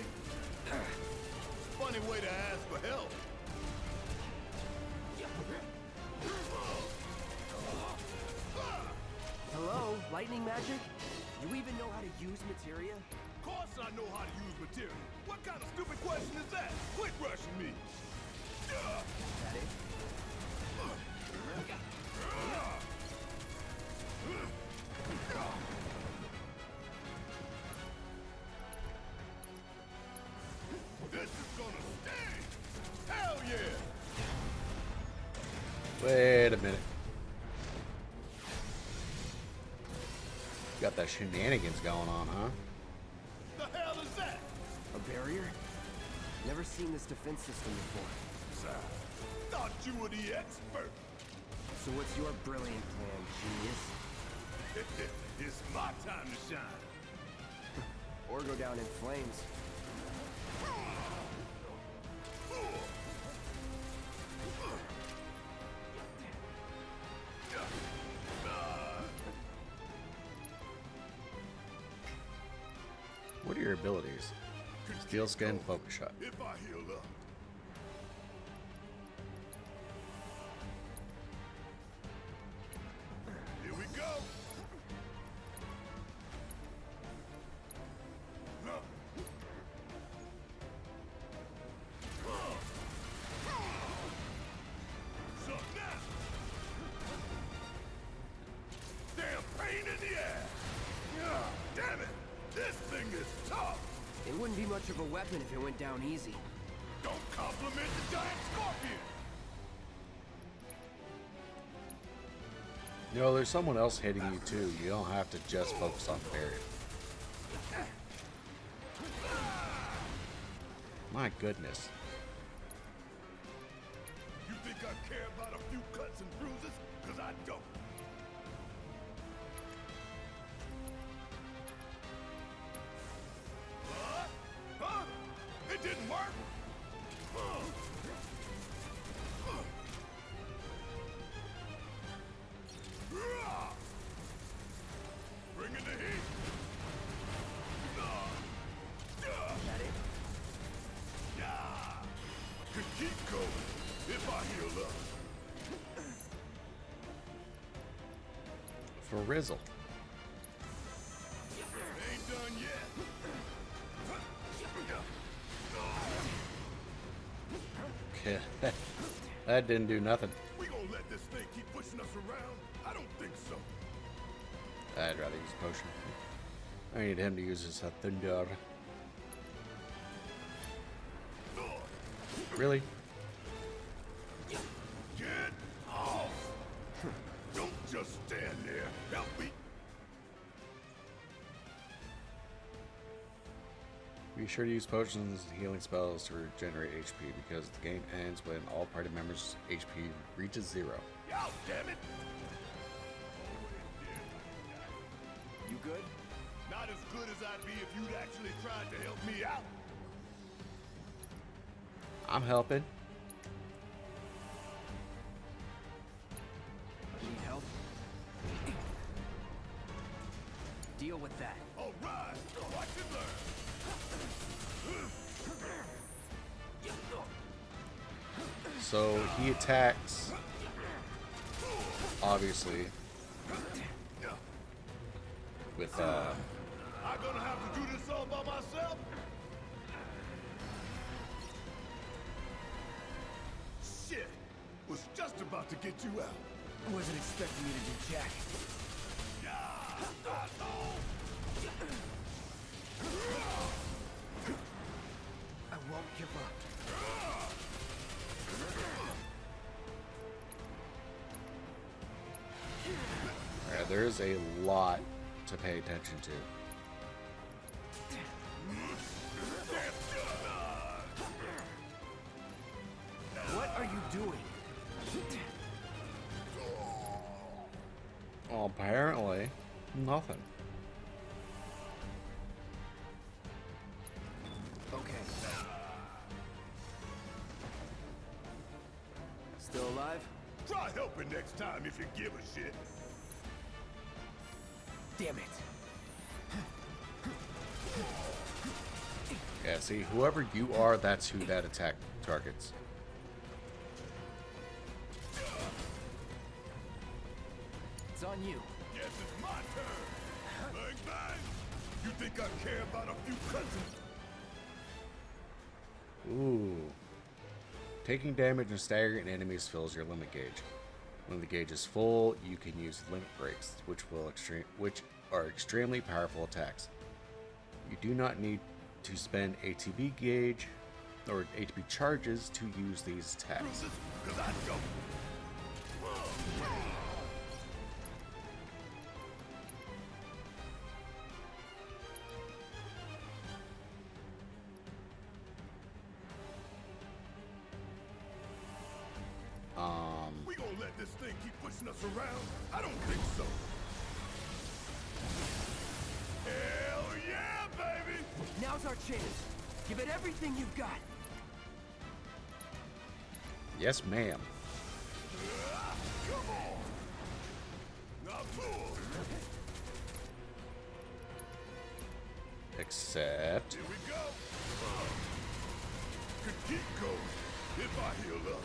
Funny way to ask for help. Hello, lightning magic? You even know how to use materia? Of course I know how to use material. What kind of stupid question is that? Quit rushing me. That it? This is gonna sting! Hell yeah! Wait a minute. Got that shenanigans going on, huh? The hell is that? A barrier? Never seen this defense system before. Thought you were the expert. So what's your brilliant plan, genius? It's my time to shine. Or go down in flames. What are your abilities? Steel skin, focus shot. If I heal up. Here we go. So now. Damn pain in the ass. Damn it. This thing is tough. It wouldn't be much of a weapon if it went down easy. Don't compliment the giant scorpion. You know, there's someone else hitting you too. You don't have to just focus on the barrier. My goodness. You think I care about a few cuts and bruises? Because I don't. Huh? It didn't work? Bring in the heat. That it? Yeah. Could keep going if I heal up. For Rizzle. Ain't done yet. Okay. That didn't do nothing. We gonna let this thing keep pushing us around? I don't think so. I'd rather use a potion. I need him to use his thunder. Really? Get off! Don't just stand there. Help me. Be sure to use potions and healing spells to regenerate HP because the game ends when all party members' HP reaches 0. Y'all, damn it! You good? Not as good as I'd be if you'd actually tried to help me out. I'm helping. Need help? Deal with that. All right, watch and learn. So he attacks, obviously, with I'm gonna have to do this all by myself. Shit, was just about to get you out. I wasn't expecting you to do jack. I won't give up. Alright, there's a lot to pay attention to. What are you doing? Well, apparently, nothing. alive? Try helping next time if you give a shit. Damn it. Yeah, see, whoever you are, that's who that attack targets. It's on you. Guess it's my turn. Bang, bang. You think I care about a few cousins? Ooh. Taking damage and staggering enemies fills your limit gauge. When the gauge is full, you can use limit breaks, which are extremely powerful attacks. You do not need to spend ATB gauge or ATB charges to use these attacks. Cause I don't. We gonna let this thing keep pushing us around? I don't think so. Hell yeah, baby! Now's our chance. Give it everything you've got. Yes, ma'am. Come on! Now pull! Except... Here we go! Could keep going if I heal up.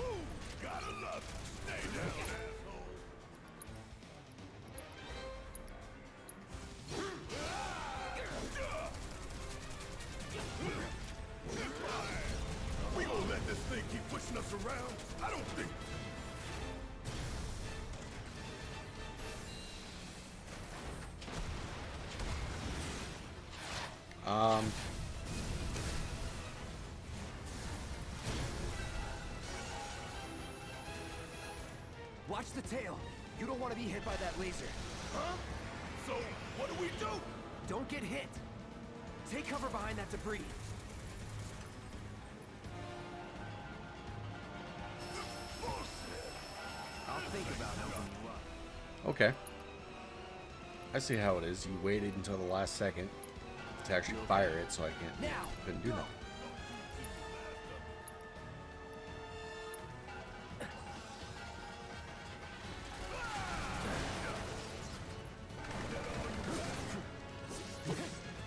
Ooh, gotta love it. Stay down, asshole. We gonna let this thing keep pushing us around? I don't think. Watch the tail. You don't want to be hit by that laser. Huh? So, what do we do? Don't get hit. Take cover behind that debris. I'll think about helping you up. Okay. I see how it is. You waited until the last second to actually fire it, so I couldn't do nothing.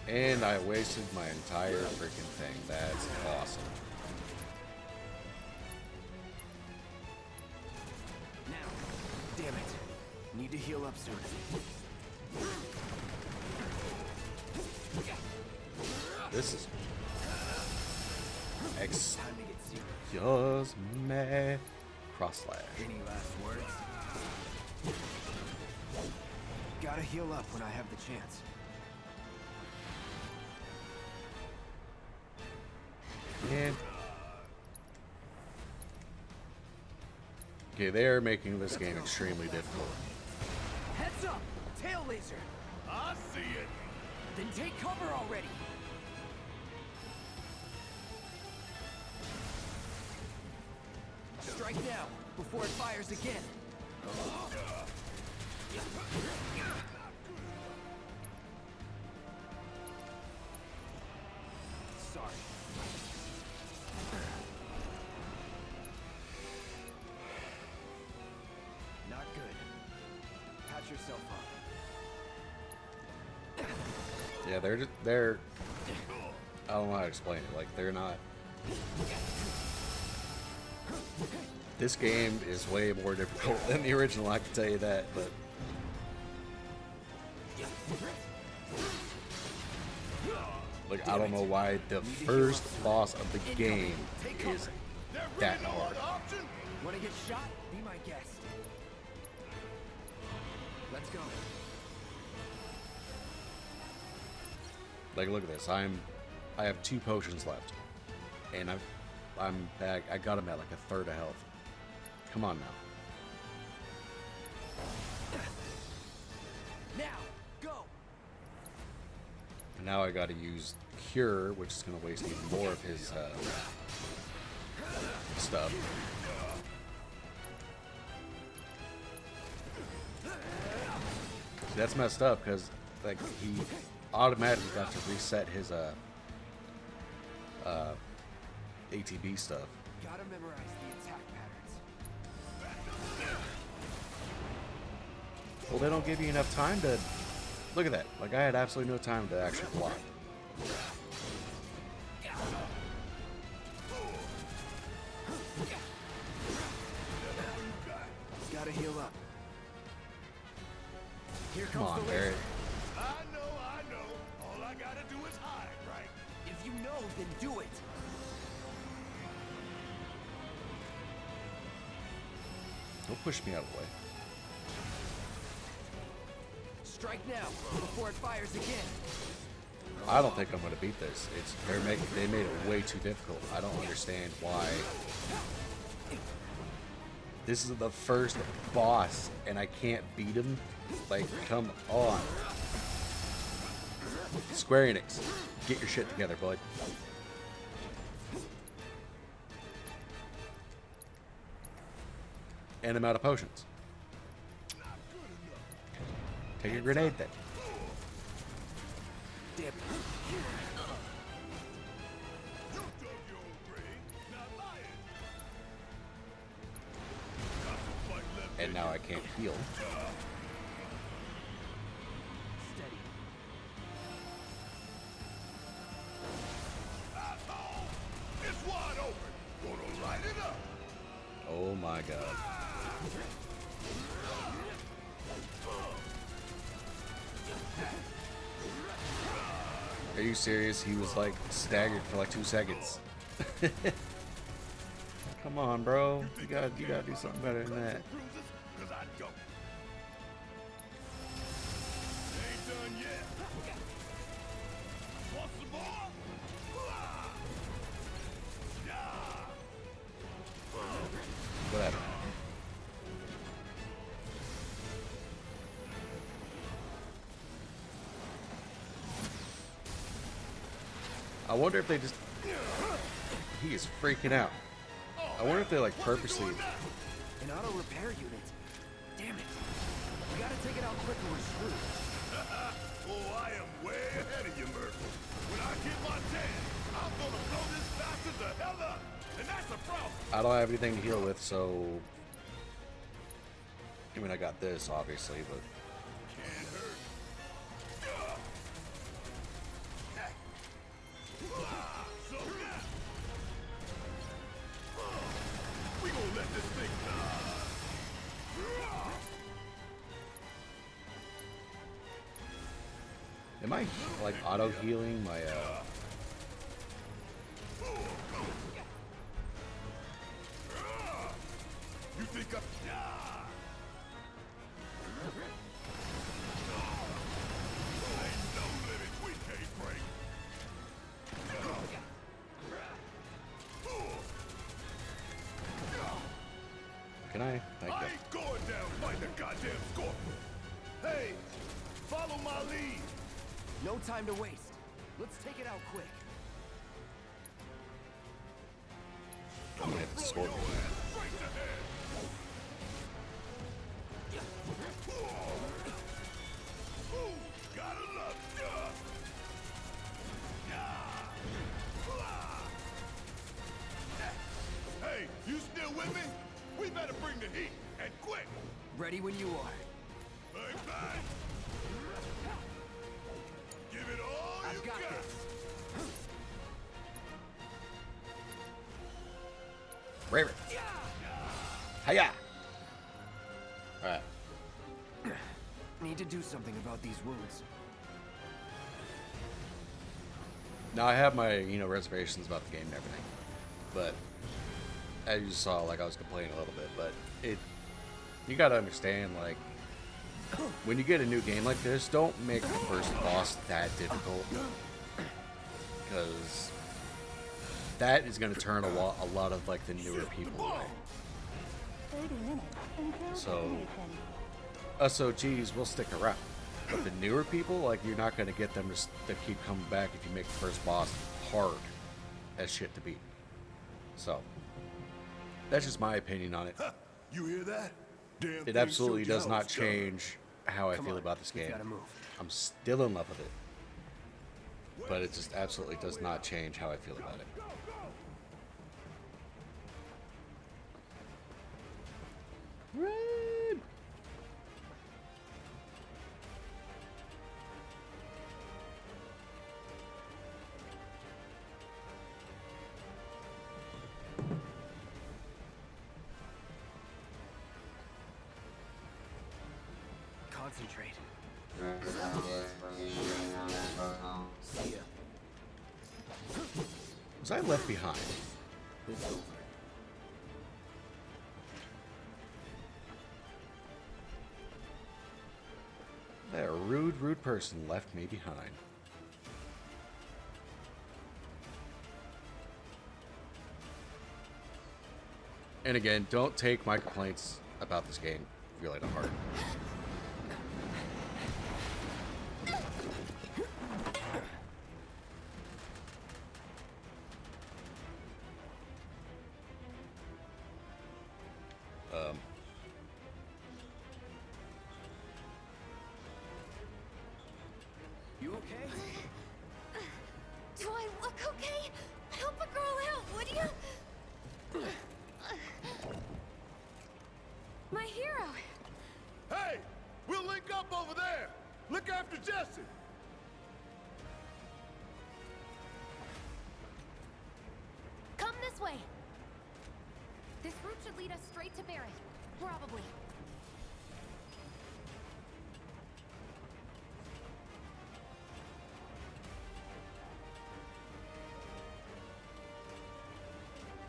And I wasted my entire freaking thing. That's awesome. Now, damn it. Need to heal up soon. This is Time to get serious. just mad. Cross slash. Any last words? Gotta heal up when I have the chance. And okay, they're making this game extremely difficult. Heads up! Tail laser! I see it. Then take cover already! Strike now, before it fires again. Sorry. Not good. Patch yourself up. Yeah, they're I don't know how to explain it. Like, they're not. This game is way more difficult than the original, I can tell you that, but like, I don't know why the first boss of the game is that hard. Wanna get shot? Be my guest. Let's go. Like, look at this. I have 2 potions left, and I'm back. I got him at like a third of health. Come on now. Now, go. And now I got to use Cure, which is going to waste even more of his stuff. See, that's messed up because like he automatically got to reset his ATB stuff. Gotta memorize the attack patterns. Well, they don't give you enough time to... Look at that. Like, I had absolutely no time to actually block. Gotta heal up. Here Come comes on, the Barrett. laser. I know. All I gotta do is hide, right? If you know, then do it. Don't push me out of the way. Strike now, before it fires again. I don't think I'm gonna beat this. They made it way too difficult. I don't understand why. This is the first boss, and I can't beat him. Like, come on. Square Enix, get your shit together, bud. And I'm out of potions. Take a grenade then. Dip. You dug your own grave, not lying. Got some fight left And in now you. I can't heal. Steady. Asshole! It's wide open. Gonna light it up. Oh my god. Are you serious? He was like staggered for like 2 seconds. Come on, bro. You gotta do something better than that. Bruises, 'cause I don't. Ain't done yet. Want some more? Yeah. Whatever. I wonder if they just... He is freaking out. I wonder if they like purposely... An auto repair unit. Damn it. We gotta take it out quick or we're screwed. Oh, I am way ahead of you, Murphy. When I get my chance, I'm gonna blow this bastard the hell up. And that's a problem. I don't have anything to heal with, so... I mean, I got this, obviously, but... Can't hurt. So now, we gonna let this thing Am I, like, auto-healing my, You think I'm... Ain't no limits we can't break. Can I? Thank I you. ain't going down fighting a goddamn scorpion. Hey, follow my lead. No time to waste. Let's take it out quick. I'm gonna hit the scorpion. Straight to head. Ooh, gotta love ya. Hey, you still with me? We better bring the heat, and quick. Ready when you are. Bang, bang. Give it all I've you got got. this. Raven. Hiya! Alright. Need to do something about these wounds. Now, I have my, reservations about the game and everything. But, as you saw, like, I was complaining a little bit. But, you gotta understand, like, when you get a new game like this, don't make the first boss that difficult. Because that is gonna turn a lot of, like, the newer people away. 30 minutes until So, destination. SOGs will stick around. But the newer people, like, you're not going to get them to keep coming back if you make the first boss hard as shit to beat. So, that's just my opinion on it. You hear that? Damn It thing absolutely showed you does how not it's done. change how I Come feel on, about this we've game. gotta move. I'm still in love with it. But it just absolutely does not change how I feel about it. Run! Concentrate. See ya. Was I left behind? It's over. That rude person left me behind. And again, don't take my complaints about this game really to heart. You okay? Do I look okay? Help a girl out, would you? My hero. Hey! We'll link up over there! Look after Jesse! Come this way. This route should lead us straight to Barrett. Probably.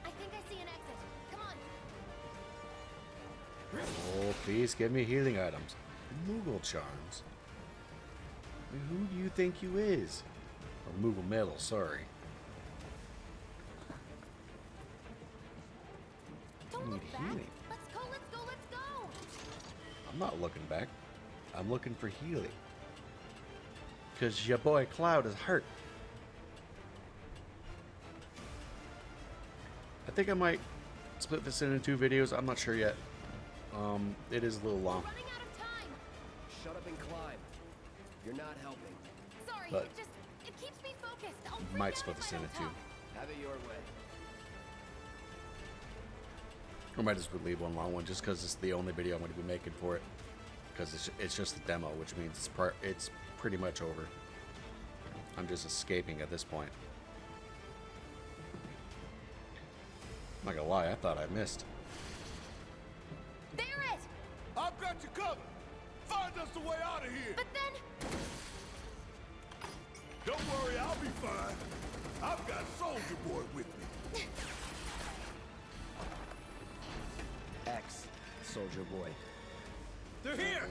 I think I see an exit. Come on. Oh, please give me healing items. Moogle charms. Who do you think you is? Or Moogle metal, sorry. Don't need look back. healing. Let's go, let's go, let's go. I'm not looking back. I'm looking for healing. Because your boy Cloud is hurt. I think I might split this into 2 videos. I'm not sure yet. It is a little long. Running out of time. Shut up and climb. You're not helping. Sorry, But it keeps me focused. I'll might freak split out this if I into don't 2. talk. Have it your way. Or might just leave one long one just because it's the only video I'm going to be making for it. Because it's just a demo, which means it's pretty much over. I'm just escaping at this point. I'm not gonna lie, I thought I missed. Barrett! I've got you covered! Find us the way out of here! But then... Don't worry, I'll be fine. I've got Soldier Boy with me. X, Soldier Boy. They're here!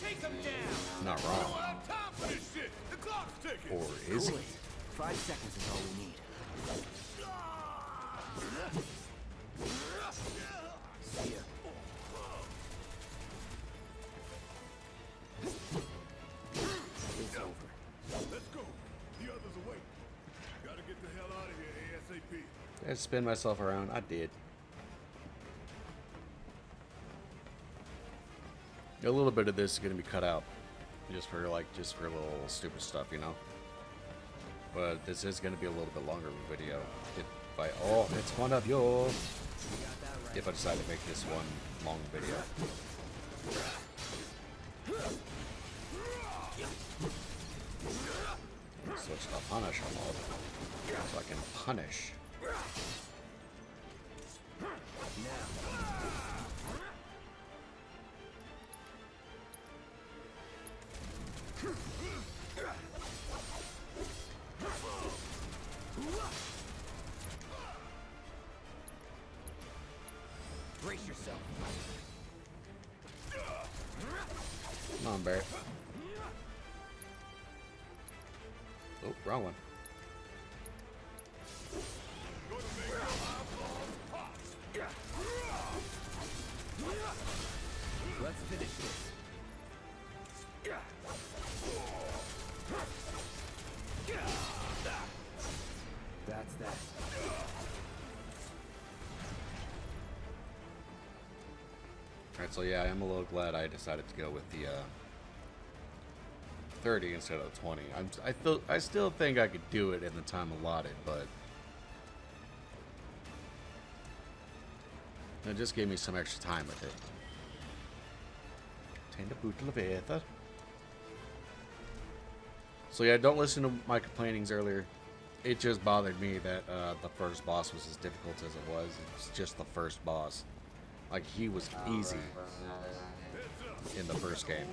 Take them down! Not We wrong. don't have time for this shit! The clock's ticking! Or is Cool he? it. 5 seconds is all we need. See ya. It's over. Let's go. The others away. Gotta get the hell out of here ASAP. Did I spin myself around? I did. A little bit of this is gonna be cut out, just for little stupid stuff, you know. But this is gonna be a little bit longer of a video. It's one of yours. If I decide to make this one long video. Switch to Punisher mode, so I can punish. Brace yourself. Come on, Barrett. Oh, wrong one. Let's finish this. That's that. Alright, so yeah, I am a little glad I decided to go with the 30 instead of 20. I still think I could do it in the time allotted, but it just gave me some extra time with it. Kind of brutal weather. So yeah, don't listen to my complainings earlier. It just bothered me that the first boss was as difficult as it was. It's just the first boss. Like, he was easy in the first game,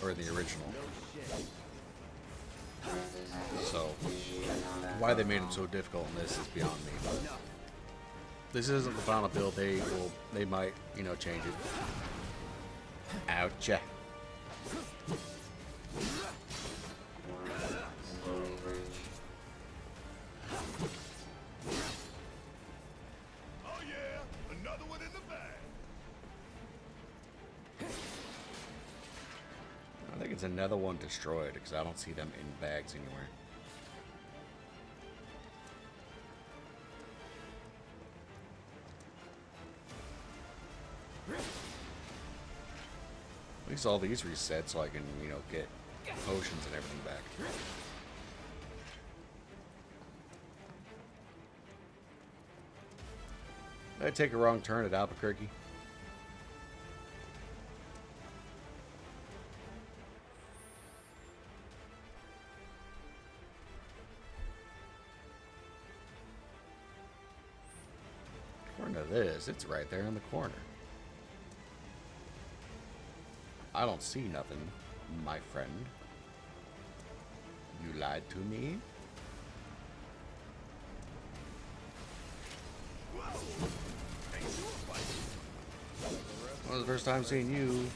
or in the original. So, why they made him so difficult in this is beyond me. But this isn't the final build. They might, you know, change it. Ouch. Oh yeah, another one in the bag. I think it's another one destroyed because I don't see them in bags anywhere. At least all these reset so I can, you know, get potions and everything back. Did I take a wrong turn at Albuquerque? According to this, it's right there in the corner. I don't see nothing, my friend. You lied to me? Well, the first time seeing you.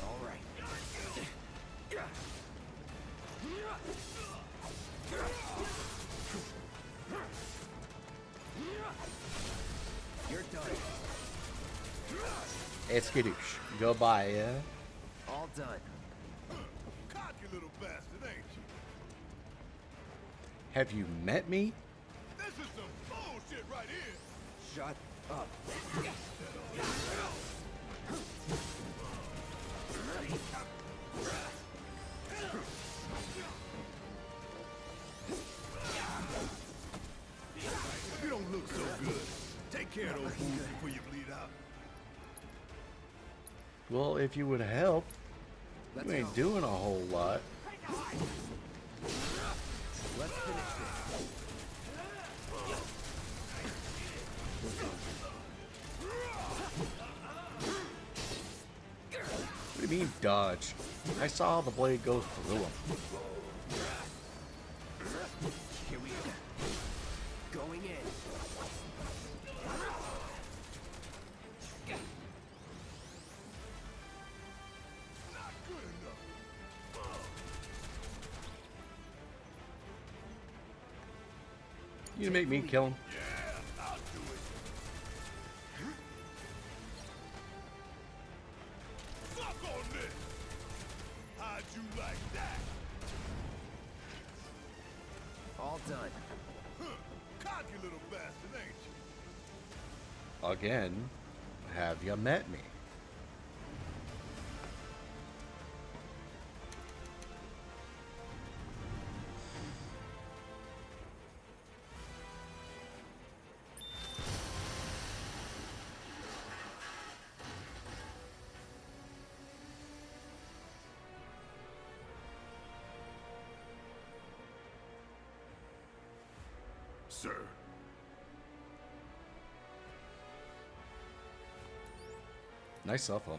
All right. You're done. Skadoosh. Goodbye, yeah? All done. Cocky little bastard, ain't you? Have you met me? This is some bullshit right here. Shut up. You don't look so good. Take care of those wounds before you bleed out. Well, if you would help. You ain't doing a whole lot. Let's finish this. What do you mean dodge? I saw the blade go through him. Here we go. Going in. Not good enough. You gonna make me kill him? Yeah, I'll do it. Fuck on this. How'd you like that? All done. Huh. Cocky little bastard, ain't you? Again, have you met me? Sir, Nice cell phone.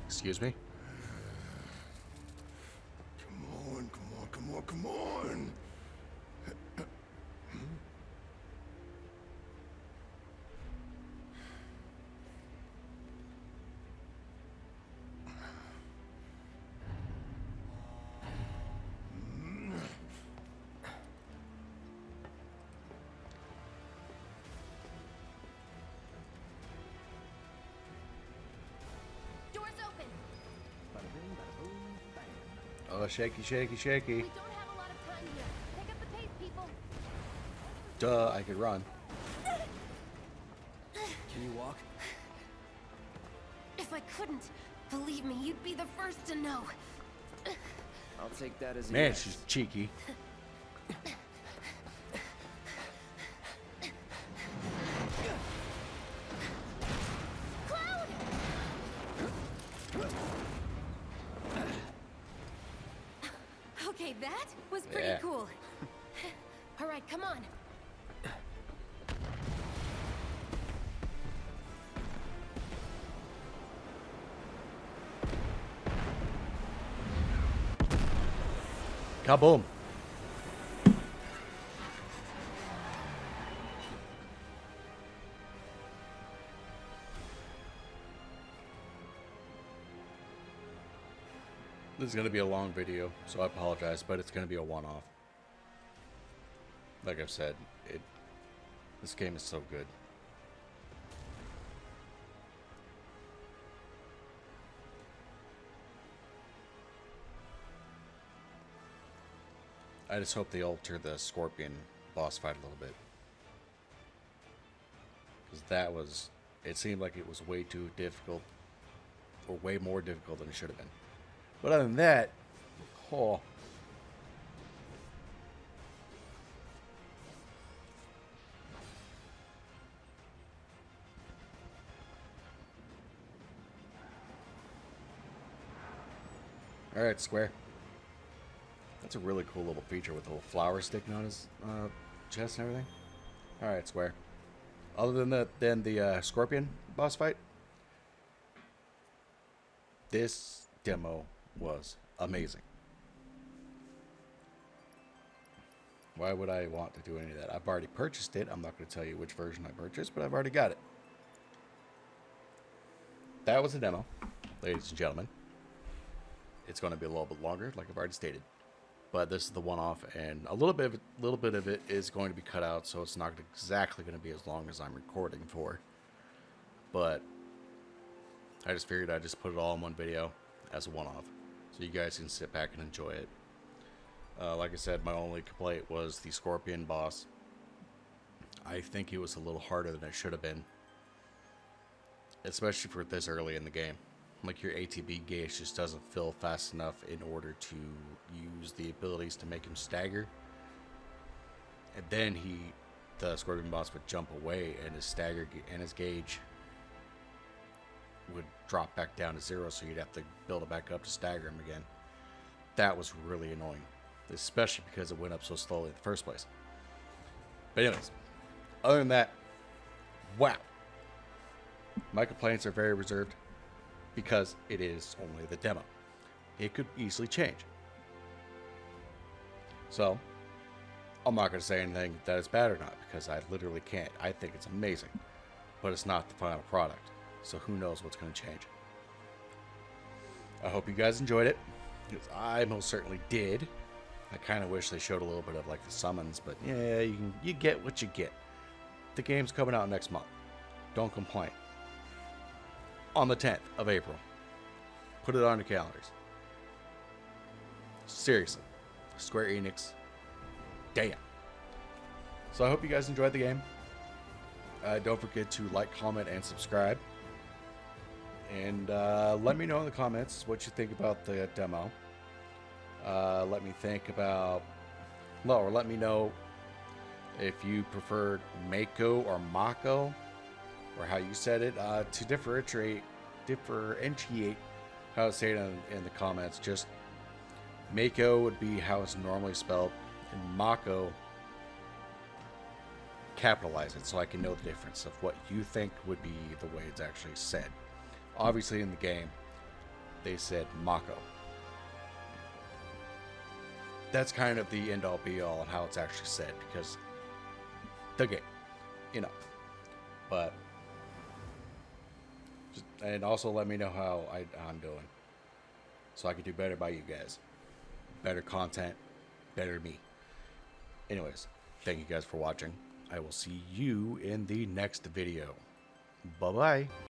Excuse me? Come on, come on, come on, come on. Doors open. Oh, shaky, shaky, shaky. We don't have a Duh, I could run. Can you walk? If I couldn't, believe me, you'd be the first to know. I'll take that as a Man, yes. she's cheeky. Cloud! Okay, that was pretty Yeah. cool. All right, come on. Kaboom. This is going to be a long video, so I apologize, but it's going to be a one-off. Like I've said, this game is so good. I just hope they alter the Scorpion boss fight a little bit. Because that was... It seemed like it was way too difficult. Or way more difficult than it should have been. But other than that... Oh... Alright, Square. That's a really cool little feature with the little flower sticking on his chest and everything. Alright, Square. Other than the Scorpion boss fight, this demo was amazing. Why would I want to do any of that? I've already purchased it. I'm not going to tell you which version I purchased, but I've already got it. That was a demo, ladies and gentlemen. It's going to be a little bit longer, like I've already stated. But this is the one-off, and a little bit of it is going to be cut out, so it's not exactly going to be as long as I'm recording for. But I just figured I'd just put it all in one video as a one-off, so you guys can sit back and enjoy it. Like I said, my only complaint was the Scorpion boss. I think it was a little harder than it should have been, especially for this early in the game. Like, your ATB gauge just doesn't fill fast enough in order to use the abilities to make him stagger. And then the Scorpion boss would jump away, and his stagger and his gauge would drop back down to 0, so you'd have to build it back up to stagger him again. That was really annoying, especially because it went up so slowly in the first place. But anyways, other than that, wow. My complaints are very reserved, because it is only the demo. It could easily change. So, I'm not going to say anything that is bad or not, because I literally can't. I think it's amazing, but it's not the final product. So who knows what's going to change. I hope you guys enjoyed it, because I most certainly did. I kind of wish they showed a little bit of like the summons, but yeah, you get what you get. The game's coming out next month. Don't complain. On the 10th of April. Put it on your calendars. Seriously. Square Enix. Damn. So I hope you guys enjoyed the game. Don't forget to like, comment, and subscribe. And let me know in the comments what you think about the demo. Let me know if you preferred Mako or Mako, or how you said it, to differentiate how to say it in the comments. Just Mako would be how it's normally spelled, and Mako, capitalize it so I can know the difference of what you think would be the way it's actually said. Obviously in the game, they said Mako. That's kind of the end-all be-all on how it's actually said, because the game, you know. But and also let me know how I'm doing, so I can do better by you guys. Better content, better me. Anyways, thank you guys for watching. I will see you in the next video. Bye-bye.